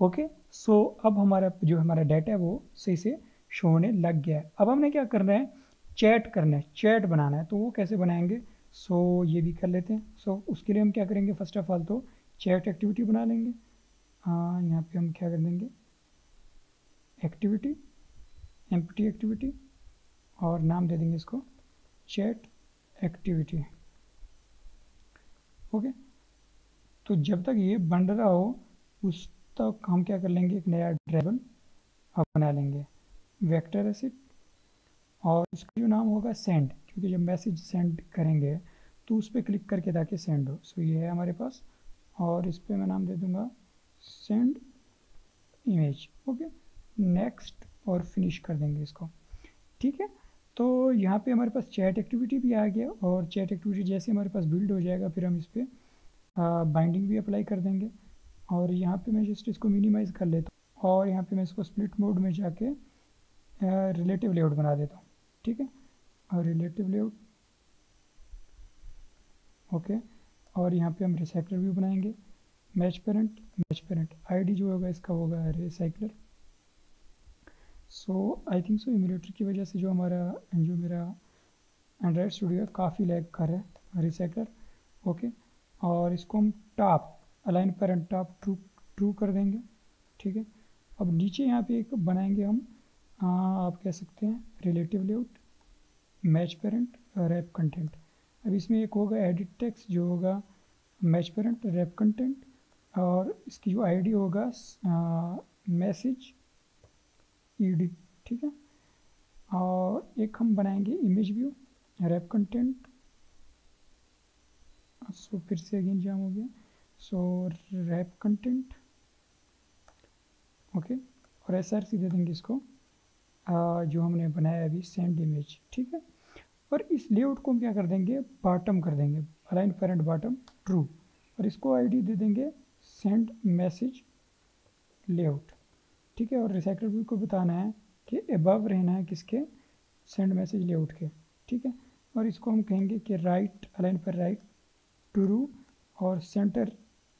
ओके, सो अब हमारा डाटा है वो सही से शो होने लग गया है। अब हमने क्या करना है, चैट करना है, चैट बनाना है। तो वो कैसे बनाएंगे, सो ये भी कर लेते हैं। सो उसके लिए हम क्या करेंगे, फर्स्ट ऑफ ऑल तो चैट एक्टिविटी बना लेंगे। हाँ, यहाँ पे हम क्या कर देंगे, एक्टिविटी, एम्प्टी एक्टिविटी, और नाम दे देंगे इसको चैट एक्टिविटी। ओके, तो जब तक ये बन रहा हो उस तक हम क्या कर लेंगे, एक नया ड्राइवर बना लेंगे, वेक्टर एसिड, और इसका जो नाम होगा सेंड, क्योंकि जब मैसेज सेंड करेंगे तो उस पर क्लिक करके ताकि सेंड हो। सो ये है हमारे पास, और इस पर मैं नाम दे दूंगा सेंड इमेज। ओके, नेक्स्ट, और फिनिश कर देंगे इसको। ठीक है, तो यहाँ पे हमारे पास चैट एक्टिविटी भी आ गया, और चैट एक्टिविटी जैसे हमारे पास बिल्ड हो जाएगा फिर हम इस पर बाइंडिंग भी अप्लाई कर देंगे। और यहाँ पे मैं जस्ट इसको मिनिमाइज़ कर लेता हूँ, और यहाँ पे मैं इसको स्प्लिट मोड में जाके रिलेटिव लेआउट बना देता हूँ। ठीक है, और रिलेटिव लेआउट, ओके, और यहाँ पे हम रिसाइकलर भी बनाएंगे, मैच पेरेंट आईडी जो होगा इसका होगा रिसाइकलर। सो आई थिंक सो इम्यूलेटर की वजह से जो मेरा एंड्रॉयड स्टूडियो काफ़ी लैग कर रहा है, रिसाइकलर। ओके, और इसको हम top align parent top true कर देंगे। ठीक है, अब नीचे यहाँ पे एक बनाएंगे हम, आप कह सकते हैं relative layout, match parent, wrap content. अब इसमें एक होगा एडिट टेक्स्ट जो होगा मैच पेरेंट रैप कंटेंट, और इसकी जो आईडी होगा मैसेज ईडी। ठीक है, और एक हम बनाएंगे इमेज व्यू रैप कंटेंट। सो फिर से अगेन जाम हो गया, सो रैप कंटेंट। ओके, और एसआरसी दे देंगे इसको जो हमने बनाया अभी सेंड इमेज। ठीक है, और इस लेआउट को हम क्या कर देंगे, बॉटम कर देंगे, अलाइन पेरेंट बॉटम ट्रू, और इसको आईडी दे देंगे सेंड मैसेज लेआउट। ठीक है, और रिसाइकल व्यू को बताना है कि अबव रहना है किसके, सेंड मैसेज लेआउट के। ठीक है, और इसको हम कहेंगे कि राइट अलाइन पर राइट ट्रू, और centre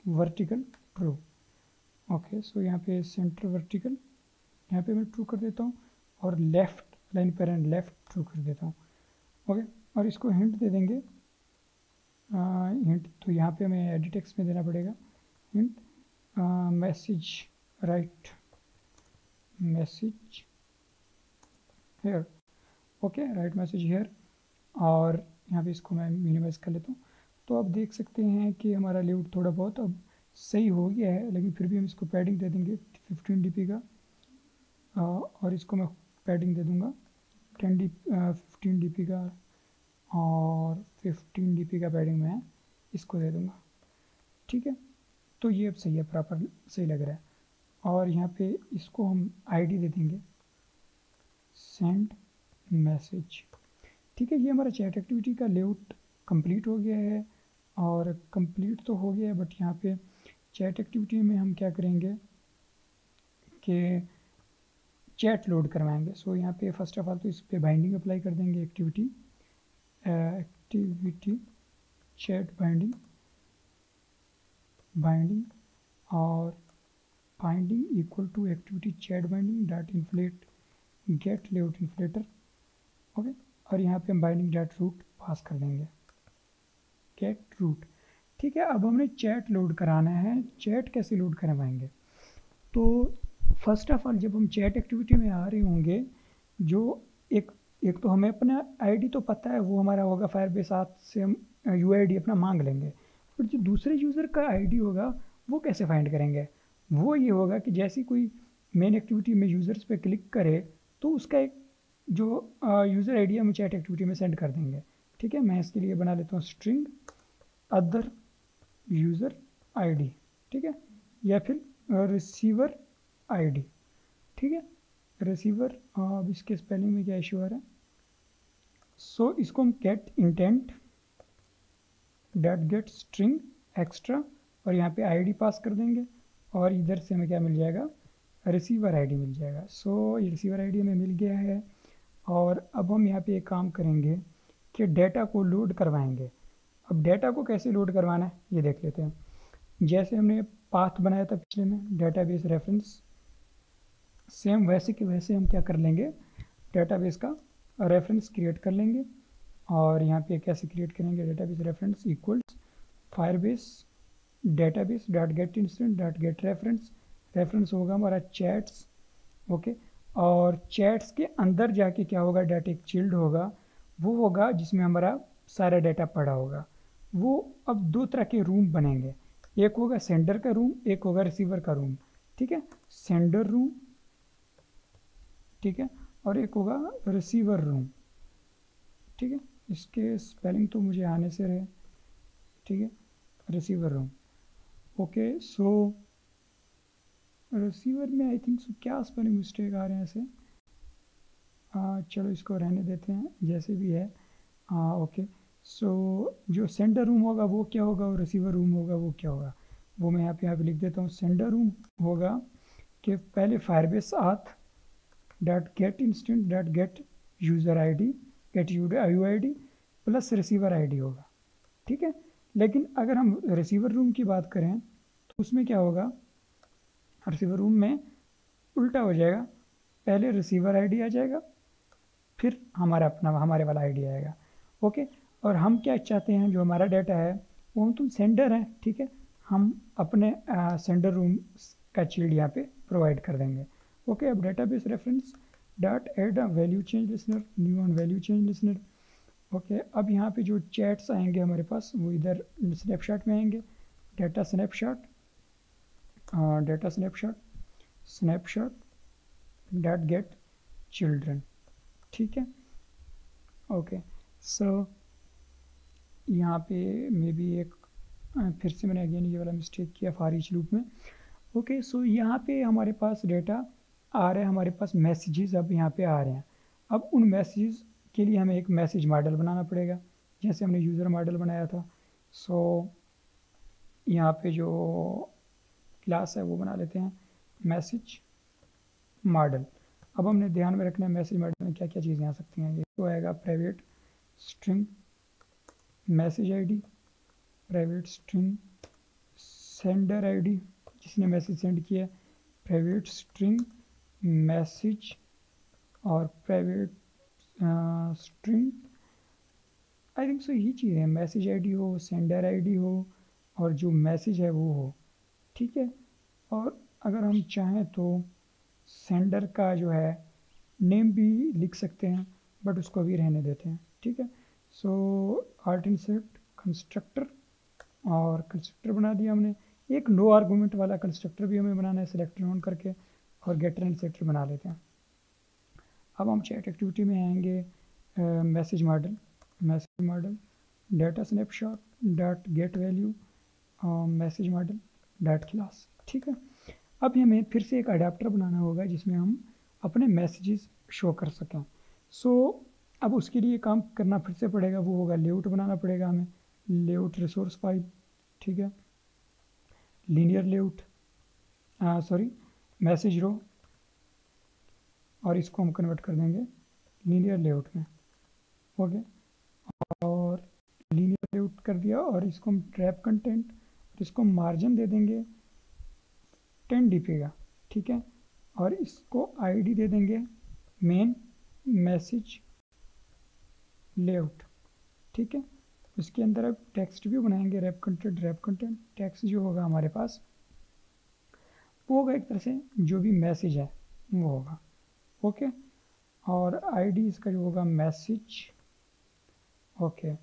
vertical true. Okay, so यहाँ पे सेंटर वर्टिकल यहाँ पे मैं ट्रू कर देता हूँ, और left align parent left true कर देता हूँ। ओके, और इसको हिंट दे देंगे, हिंट तो यहाँ पे हमें एडिट टेक्स्ट में देना पड़ेगा, hint message right message hair. Okay, right message hair, और यहाँ पे इसको मैं मिनिमाइज कर लेता हूँ। तो आप देख सकते हैं कि हमारा लेआउट थोड़ा बहुत अब सही हो गया है, लेकिन फिर भी हम इसको पैडिंग दे देंगे 15 dp का, और इसको मैं पैडिंग दे दूँगा 15 dp का, और 15 dp का पैडिंग मैं इसको दे दूँगा। ठीक है, तो ये अब सही है, प्रॉपर सही लग रहा है। और यहाँ पे इसको हम आईडी दे देंगे सेंड मैसेज। ठीक है, ये हमारा चैट एक्टिविटी का लेआउट कंप्लीट हो गया है, और कंप्लीट तो हो गया है, बट यहाँ पे चैट एक्टिविटी में हम क्या करेंगे कि चैट लोड करवाएंगे। सो यहाँ पे फर्स्ट ऑफ ऑल तो इस पर बाइंडिंग अप्लाई कर देंगे, एक्टिविटी चैट बाइंडिंग, और binding equal to activity chat binding dot inflate get layout inflater. Okay, और यहाँ पे हम बाइंडिंग डॉट रूट पास कर देंगे, गेट रूट। ठीक है, अब हमने चैट लोड कराना है। चैट कैसे लोड करवाएंगे, तो फर्स्ट ऑफ ऑल जब हम चैट एक्टिविटी में आ रहे होंगे, जो एक तो हमें अपना आईडी तो पता है, वो हमारा होगा फायरबेस 7 से हम यूआईडी अपना मांग लेंगे, बट जो दूसरे यूज़र का आईडी होगा वो कैसे फाइंड करेंगे, वो ये होगा कि जैसे कोई मेन एक्टिविटी में यूज़र्स पे क्लिक करे तो उसका एक जो यूज़र आईडी हम चैट एक्टिविटी में सेंड कर देंगे। ठीक है, मैं इसके लिए बना लेता हूँ स्ट्रिंग अदर यूज़र आईडी। ठीक है, या फिर रिसीवर आईडी। ठीक है, रिसीवर, अब इसके स्पेलिंग में क्या इशू आ रहा है, सो इसको हम get intent dot get string extra, और यहाँ पे आईडी पास कर देंगे, और इधर से हमें क्या मिल जाएगा, रिसीवर आईडी मिल जाएगा। सो ये रिसीवर आईडी हमें मिल गया है, और अब हम यहाँ पे एक काम करेंगे कि डेटा को लोड करवाएंगे। अब डेटा को कैसे लोड करवाना है ये देख लेते हैं। जैसे हमने पाथ बनाया था पिछले में डेटाबेस रेफरेंस, सेम वैसे के वैसे हम क्या कर लेंगे, डेटाबेस का रेफरेंस क्रिएट कर लेंगे। और यहाँ पे कैसे क्रिएट करेंगे, database reference equals Firebase database dot get instance dot get reference. Reference होगा हमारा चैट्स, ओके। और चैट्स के अंदर जाके क्या होगा, डाटा एक चिल्ड होगा, वो होगा जिसमें हमारा सारा डाटा पड़ा होगा। वो अब दो तरह के रूम बनेंगे, एक होगा सेंडर का रूम, एक होगा रिसीवर का रूम, ठीक है, सेंडर रूम, ठीक है, और एक होगा रिसीवर रूम, ठीक है। इसके स्पेलिंग तो मुझे आने से रहे, ठीक है, रिसीवर रूम, ओके। सो रिसीवर में आई थिंक सो क्या स्पेलिंग मिस्टेक आ रहे हैं ऐसे, चलो इसको रहने देते हैं जैसे भी है, ओके। सो जो सेंडर रूम होगा वो क्या होगा, और रिसीवर रूम होगा वो क्या होगा, वो मैं यहाँ पे लिख देता हूँ। सेंडर रूम होगा कि पहले Firebase auth dot get instant dot get user ID, get UID plus receiver ID होगा, ठीक है। लेकिन अगर हम रिसीवर रूम की बात करें तो उसमें क्या होगा, रिसीवर रूम में उल्टा हो जाएगा, पहले रिसीवर आईडी आ जाएगा फिर हमारा अपना हमारे वाला आईडी आएगा, ओके। और हम क्या चाहते हैं, जो हमारा डाटा है वो हम तुम सेंडर हैं, ठीक है, हम अपने सेंडर रूम का चील्ड यहाँ पे प्रोवाइड कर देंगे, ओके। अब database reference dot add value change listener, new on value change listener, okay. अब यहाँ पे जो चैट्स आएंगे हमारे पास वो इधर स्नैपशॉट में आएंगे, data snapshot, data snapshot, snapshot dot gate children, ठीक है, ओके। सो यहाँ पे मे बी एक फिर से मैंने अगेन ये वाला मिस्टेक किया फॉर ईच लूप में, ओके। सो यहाँ पे हमारे पास डेटा आ रहा है, हमारे पास मैसेजेस अब यहाँ पे आ रहे हैं। अब उन मैसेजेस के लिए हमें एक मैसेज मॉडल बनाना पड़ेगा, जैसे हमने यूज़र मॉडल बनाया था। सो यहाँ पे जो क्लास है वो बना लेते हैं मैसेज मॉडल। अब हमने ध्यान में रखना है मैसेज मॉडल में क्या क्या चीज़ें आ सकती हैं। ये तो आएगा private string message ID, private string sender ID जिसने मैसेज सेंड किया, प्राइवेट स्ट्रिंग मैसेज और प्राइवेट स्ट्रिंग, आई थिंक सो यही चीज़ है, मैसेज आईडी हो, सेंडर आईडी हो और जो मैसेज है वो हो, ठीक है। और अगर हम चाहें तो सेंडर का जो है नेम भी लिख सकते हैं, बट उसको भी रहने देते हैं, ठीक है। सो आर्ट इंसर्ट कंस्ट्रक्टर, और कंस्ट्रक्टर बना दिया हमने। एक नो आर्गूमेंट वाला कंस्ट्रक्टर भी हमें बनाना है सेलेक्टर ऑन करके, और गेटर एंड सेटर बना लेते हैं। अब हम चैट एक्टिविटी में आएंगे, message model, message model data snapshot dot get value message model dot class, ठीक है। अब हमें फिर से एक अडाप्टर बनाना होगा जिसमें हम अपने मैसेजेस शो कर सकें। सो अब उसके लिए काम करना फिर से पड़ेगा, वो होगा लेआउट बनाना पड़ेगा हमें, लेआउट रिसोर्स फाइल, ठीक है, लीनियर लेआउट, सॉरी मैसेज रो, और इसको हम कन्वर्ट कर देंगे लीनियर लेआउट में, ओके। और लीनियर लेआउट कर दिया, और इसको हम ट्रैप कंटेंट, इसको मार्जिन दे देंगे 10 dp का, ठीक है। और इसको आईडी दे देंगे मेन मैसेज लेआउट, ठीक है। उसके अंदर अब टेक्स्ट भी बनाएंगे, रैप कंटेंट टेक्स्ट जो होगा हमारे पास वो होगा एक तरह से जो भी मैसेज है वो होगा, ओके। और आईडी इसका जो होगा मैसेज, ओके।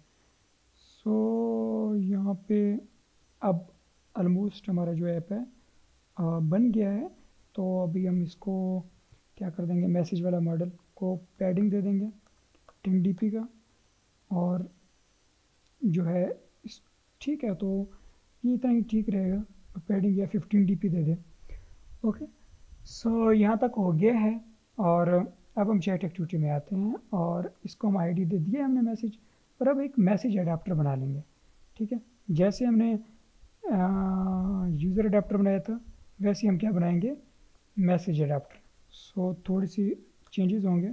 सो यहाँ पे अब ऑलमोस्ट हमारा जो ऐप है बन गया है। तो अभी हम इसको क्या कर देंगे, मैसेज वाला मॉडल को पैडिंग दे देंगे 10 dp का, और जो है ठीक है, तो ये इतना ही ठीक रहेगा, तो पैडिंग या 15 dp दे दें, ओके। सो यहाँ तक हो गया है। और अब हम चैट एक्टिविटी में आते हैं, और इसको हम आईडी दे दिया हमने मैसेज, और अब एक मैसेज अडाप्टर बना लेंगे, ठीक है। जैसे हमने यूज़र अडाप्टर बनाया था वैसे हम क्या बनाएंगे, मैसेज अडाप्टर। सो थोड़ी सी चेंजेस होंगे,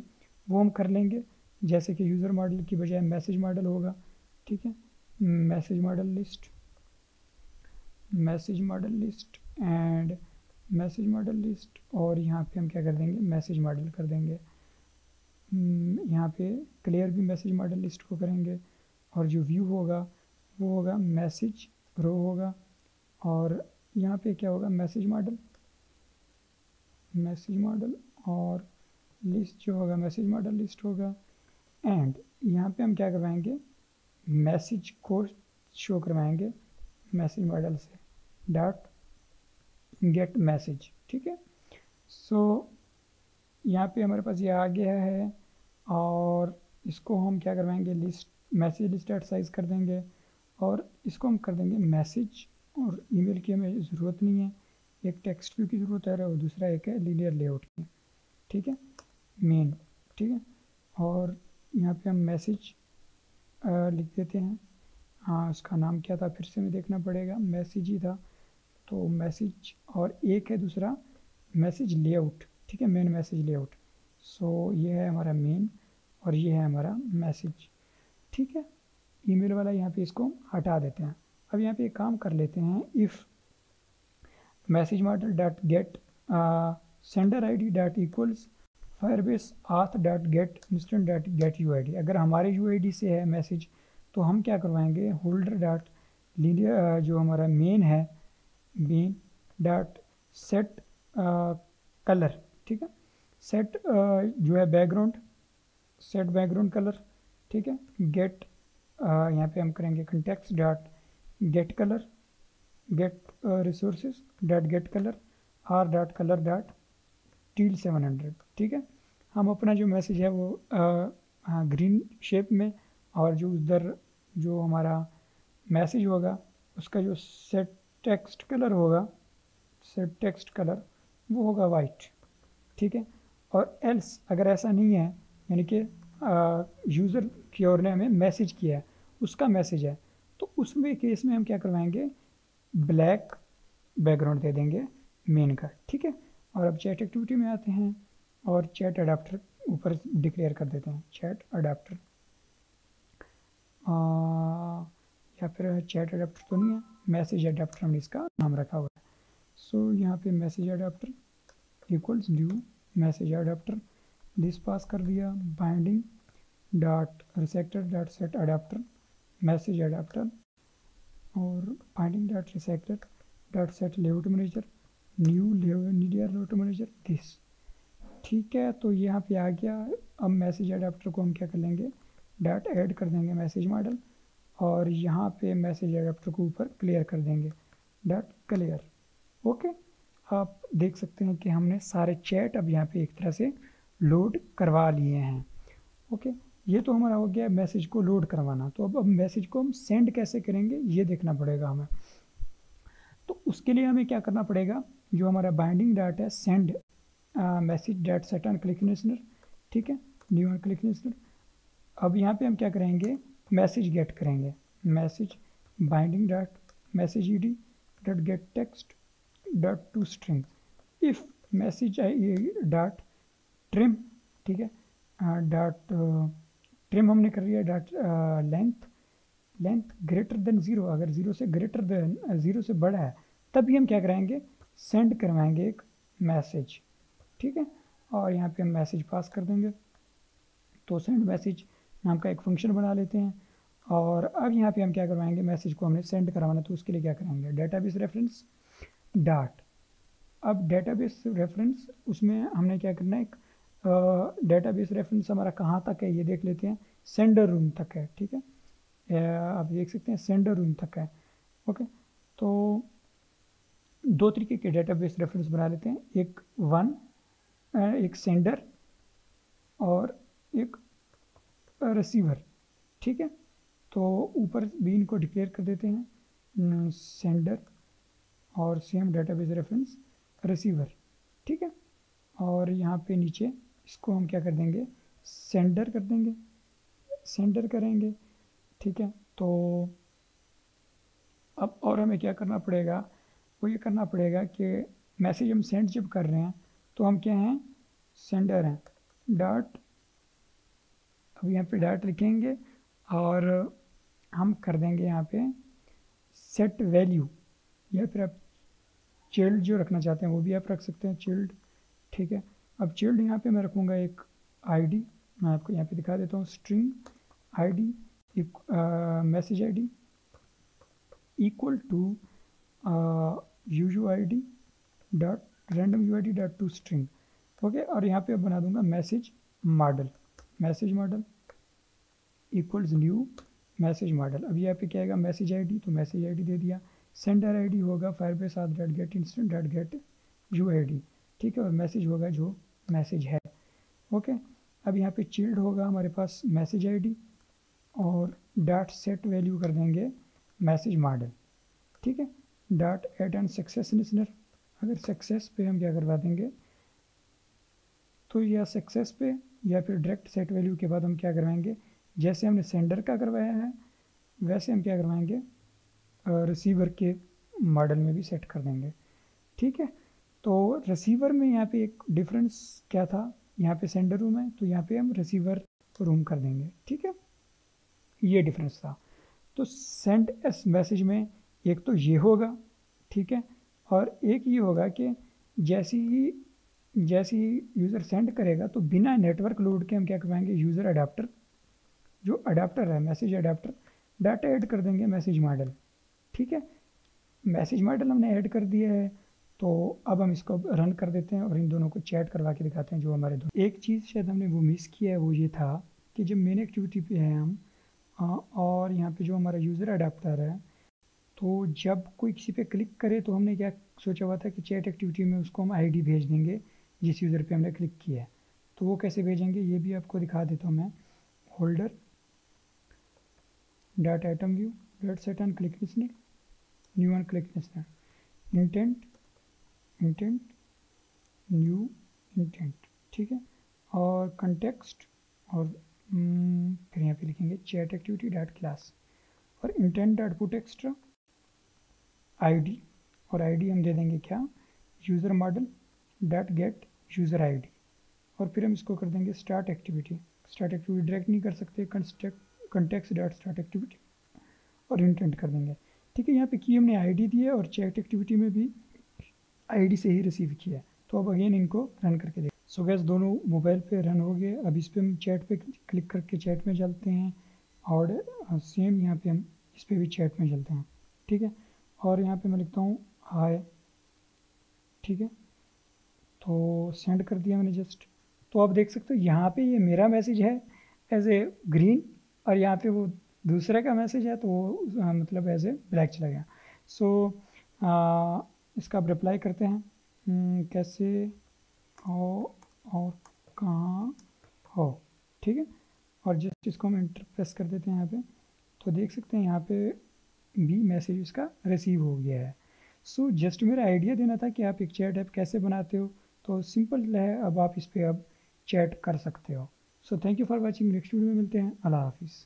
वो हम कर लेंगे, जैसे कि यूज़र मॉडल की बजाय मैसेज मॉडल होगा, ठीक है। Message model list, message model list and message model list, और यहाँ पे हम क्या कर देंगे, मैसेज मॉडल कर देंगे। यहाँ पे क्लियर भी मैसेज मॉडल लिस्ट को करेंगे, और जो व्यू होगा वो होगा मैसेज रो होगा, और यहाँ पे क्या होगा, मैसेज मॉडल, मैसेज मॉडल, और लिस्ट जो होगा मैसेज मॉडल लिस्ट होगा। एंड यहाँ पे हम क्या करवाएंगे, मैसेज को शो करवाएंगे मैसेज मॉडल से, डॉट गेट मैसेज, ठीक है। सो यहाँ पे हमारे पास ये आ गया है, और इसको हम क्या करवाएंगे, list, message list dot size कर देंगे, और इसको हम कर देंगे मैसेज, और ईमेल की हमें ज़रूरत नहीं है, एक टेक्स्ट व्यू की ज़रूरत है और दूसरा एक है लीनियर लेआउट की, ठीक है, मेन, ठीक है। और यहाँ पे हम मैसेज लिख देते हैं। हाँ, उसका नाम क्या था, फिर से हमें देखना पड़ेगा, मैसेज ही था, तो मैसेज, और एक है दूसरा मैसेज लेआउट, ठीक है, मेन मैसेज लेआउट। सो ये है हमारा मेन, और ये है हमारा मैसेज, ठीक है। ईमेल वाला यहाँ पे इसको हटा देते हैं। अब यहाँ पे एक काम कर लेते हैं, if message model dot get sender I D dot equals Firebase auth dot get instant dot get U I D. अगर हमारे यू आई डी से है मैसेज, तो हम क्या करवाएंगे, होल्डर डॉट लीनियर, जो हमारा मेन है, मेन डॉट सेट कलर, ठीक है, सेट जो है बैकग्राउंड, सेट बैकग्राउंड कलर, ठीक है। गेट यहाँ पे हम करेंगे context dot get colour, get resources dot get colour, R dot colour dot teal 700, ठीक है। हम अपना जो मैसेज है वो ग्रीन शेप में, और जो उधर जो हमारा मैसेज होगा उसका जो सेट टेक्स्ट कलर होगा, सेट टेक्स्ट कलर वो होगा वाइट, ठीक है। और एल्स अगर ऐसा नहीं है, यानी कि यूज़र की ओर ने हमें मैसेज किया है, उसका मैसेज है, तो उसमें केस में हम क्या करवाएंगे, ब्लैक बैकग्राउंड दे देंगे मेन का, ठीक है। और अब चैट एक्टिविटी में आते हैं, और चैट अडाप्टर ऊपर डिक्लेयर कर देते हैं, चैट अडाप्टर, या फिर चैट अडाप्टर तो नहीं है, मैसेज अडाप्टर हमने इसका नाम रखा हुआ है। सो यहाँ पे message adapter equals new message adapter, this pass कर दिया, binding dot recycler dot set adapter message adapter, और binding dot recycler dot set layout manager new linear layout manager this, ठीक है। तो यहाँ पे आ गया। अब मैसेज अडाप्टर को हम क्या कर लेंगे, डॉट ऐड कर देंगे मैसेज मॉडल, और यहाँ पे मैसेज अडाप्टर को ऊपर क्लियर कर देंगे, डॉट क्लियर, ओके। आप देख सकते हैं कि हमने सारे चैट अब यहाँ पे एक तरह से लोड करवा लिए हैं, ओके। ये तो हमारा हो गया मैसेज को लोड करवाना। तो अब मैसेज को हम सेंड कैसे करेंगे ये देखना पड़ेगा हमें। तो उसके लिए हमें क्या करना पड़ेगा, जो हमारा बाइंडिंग डाट है send message dot set on click listener, ठीक है, न्यू ऑन क्लिक लिसनर। अब यहाँ पे हम क्या करेंगे, मैसेज गेट करेंगे, message binding dot message ED dot get text dot to string if message dot trim, ठीक है, डॉट ट्रिम हमने कर लिया, डॉट लेंथ ग्रेटर देन 0, अगर 0 से ग्रेटर देन 0 से बड़ा है तभी हम क्या कराएंगे, सेंड करवाएंगे एक मैसेज, ठीक है। और यहाँ पे हम मैसेज पास कर देंगे, तो सेंड मैसेज नाम का एक फंक्शन बना लेते हैं। और अब यहाँ पे हम क्या करवाएंगे, मैसेज को हमने सेंड करवाना, तो उसके लिए क्या करेंगे, डेटाबेस रेफरेंस डॉट, अब डेटाबेस रेफरेंस उसमें हमने क्या करना है, एक डेटाबेस रेफरेंस हमारा कहाँ तक है ये देख लेते हैं, सेंडर रूम तक है, ठीक है, आप देख सकते हैं सेंडर रूम तक है, ओके। तो दो तरीके के डेटाबेस रेफरेंस बना लेते हैं, एक सेंडर और एक रिसीवर, ठीक है। तो ऊपर भी इनको डिक्लेयर कर देते हैं सेंडर और सेम डेटाबेस रेफरेंस रिसीवर, ठीक है। और यहाँ पे नीचे इसको हम क्या कर देंगे, सेंडर कर देंगे, सेंडर करेंगे, ठीक है। तो अब और हमें क्या करना पड़ेगा, वो ये करना पड़ेगा कि मैसेज हम सेंड जब कर रहे हैं तो हम क्या हैं, सेंडर हैं, डॉट अब यहाँ पे डॉट लिखेंगे और हम कर देंगे यहाँ पे सेट वैल्यू, या फिर आप चिल्ड जो रखना चाहते हैं वो भी आप रख सकते हैं, चिल्ड। ठीक है, अब चिल्ड यहाँ पे मैं रखूँगा एक आईडी, मैं आपको यहाँ पे दिखा देता हूँ, string ID message ID equal to UUID dot random UID dot to string. Okay, और यहाँ पे बना दूंगा message model equals new message model. अब यहाँ पे क्या आएगा, मैसेज आईडी, तो मैसेज आईडी दे दिया। सेंडर आईडी होगा Firebase auth dot get instant dot get UID, ठीक है, और मैसेज होगा जो मैसेज है। ओके, अब यहाँ पे चिल्ड होगा हमारे पास मैसेज आईडी और डॉट सेट वैल्यू कर देंगे मैसेज मॉडल। ठीक है, dot add and success listener, अगर सक्सेस पे हम क्या करवा देंगे, तो या सक्सेस पे या फिर डायरेक्ट सेट वैल्यू के बाद हम क्या करवाएंगे, जैसे हमने सेंडर का करवाया है वैसे हम क्या करवाएंगे रिसीवर के मॉडल में भी सेट कर देंगे। ठीक है, तो रिसीवर में यहाँ पे एक डिफरेंस क्या था, यहाँ पे सेंडर रूम है तो यहाँ पे हम रिसीवर रूम कर देंगे। ठीक है, ये डिफरेंस था। तो सेंड एस मैसेज में एक तो ये होगा, ठीक है, और एक ये होगा कि जैसे ही यूज़र सेंड करेगा तो बिना नेटवर्क लोड के हम क्या करवाएंगे, यूज़र अडाप्टर, जो अडाप्टर है मैसेज अडाप्टर, डाटा ऐड कर देंगे मैसेज मॉडल। ठीक है, मैसेज मॉडल हमने ऐड कर दिया है, तो अब हम इसको रन कर देते हैं और इन दोनों को चैट करवा के दिखाते हैं जो हमारे दो। एक चीज़ शायद हमने वो मिस किया है, वो ये था कि जब मेन एक्टिविटी पे है हम और यहाँ पे जो हमारा यूज़र अडाप्टर है, तो जब कोई किसी पे क्लिक करे तो हमने क्या सोचा हुआ था कि चैट एक्टिविटी में उसको हम आईडी भेज देंगे जिस यूज़र पे हमने क्लिक किया है। तो वो कैसे भेजेंगे ये भी आपको दिखा देता हूँ मैं। Holder dot item view dot set and click listener, new and click listener, intent new intent. ठीक है, और कंटेक्स्ट, और फिर यहाँ पे लिखेंगे चैट एक्टिविटी डॉट क्लास और intent dot put extra ID, और आईडी हम दे देंगे क्या, user model dot get user ID, और फिर हम इसको कर देंगे स्टार्ट एक्टिविटी डायरेक्ट नहीं कर सकते, कंटेक्स्ट डॉट स्टार्ट एक्टिविटी और इंटेंट कर देंगे। ठीक है, यहाँ पे की हमने आईडी दी है और चैट एक्टिविटी में भी आईडी से ही रिसीव किया है। तो अब अगेन इनको रन करके देखें। सो गैस दोनों मोबाइल पे रन हो गए। अब इस पर हम चैट पे क्लिक करके चैट में चलते हैं और सेम यहाँ पे हम इस पर भी चैट में चलते हैं। ठीक है, और यहाँ पे मैं लिखता हूँ हाय। ठीक है, तो सेंड कर दिया मैंने जस्ट। तो आप देख सकते हो यहाँ पे ये मेरा मैसेज है एज ए ग्रीन और यहाँ पे वो दूसरे का मैसेज है तो वो मतलब एज ए ब्लैक चला गया। सो इसका आप रिप्लाई करते हैं कैसे हो और कहाँ हो। ठीक है, और जस्ट इसको हम एंटर प्रेस कर देते हैं यहाँ पे, तो देख सकते हैं यहाँ पे भी मैसेज उसका रिसीव हो गया है। सो जस्ट मेरा आइडिया देना था कि आप एक चैट ऐप कैसे बनाते हो, तो सिंपल है, अब आप इस पर अब चैट कर सकते हो। So thank you for watching, next video में मिलते हैं, अल्लाह हाफिज़।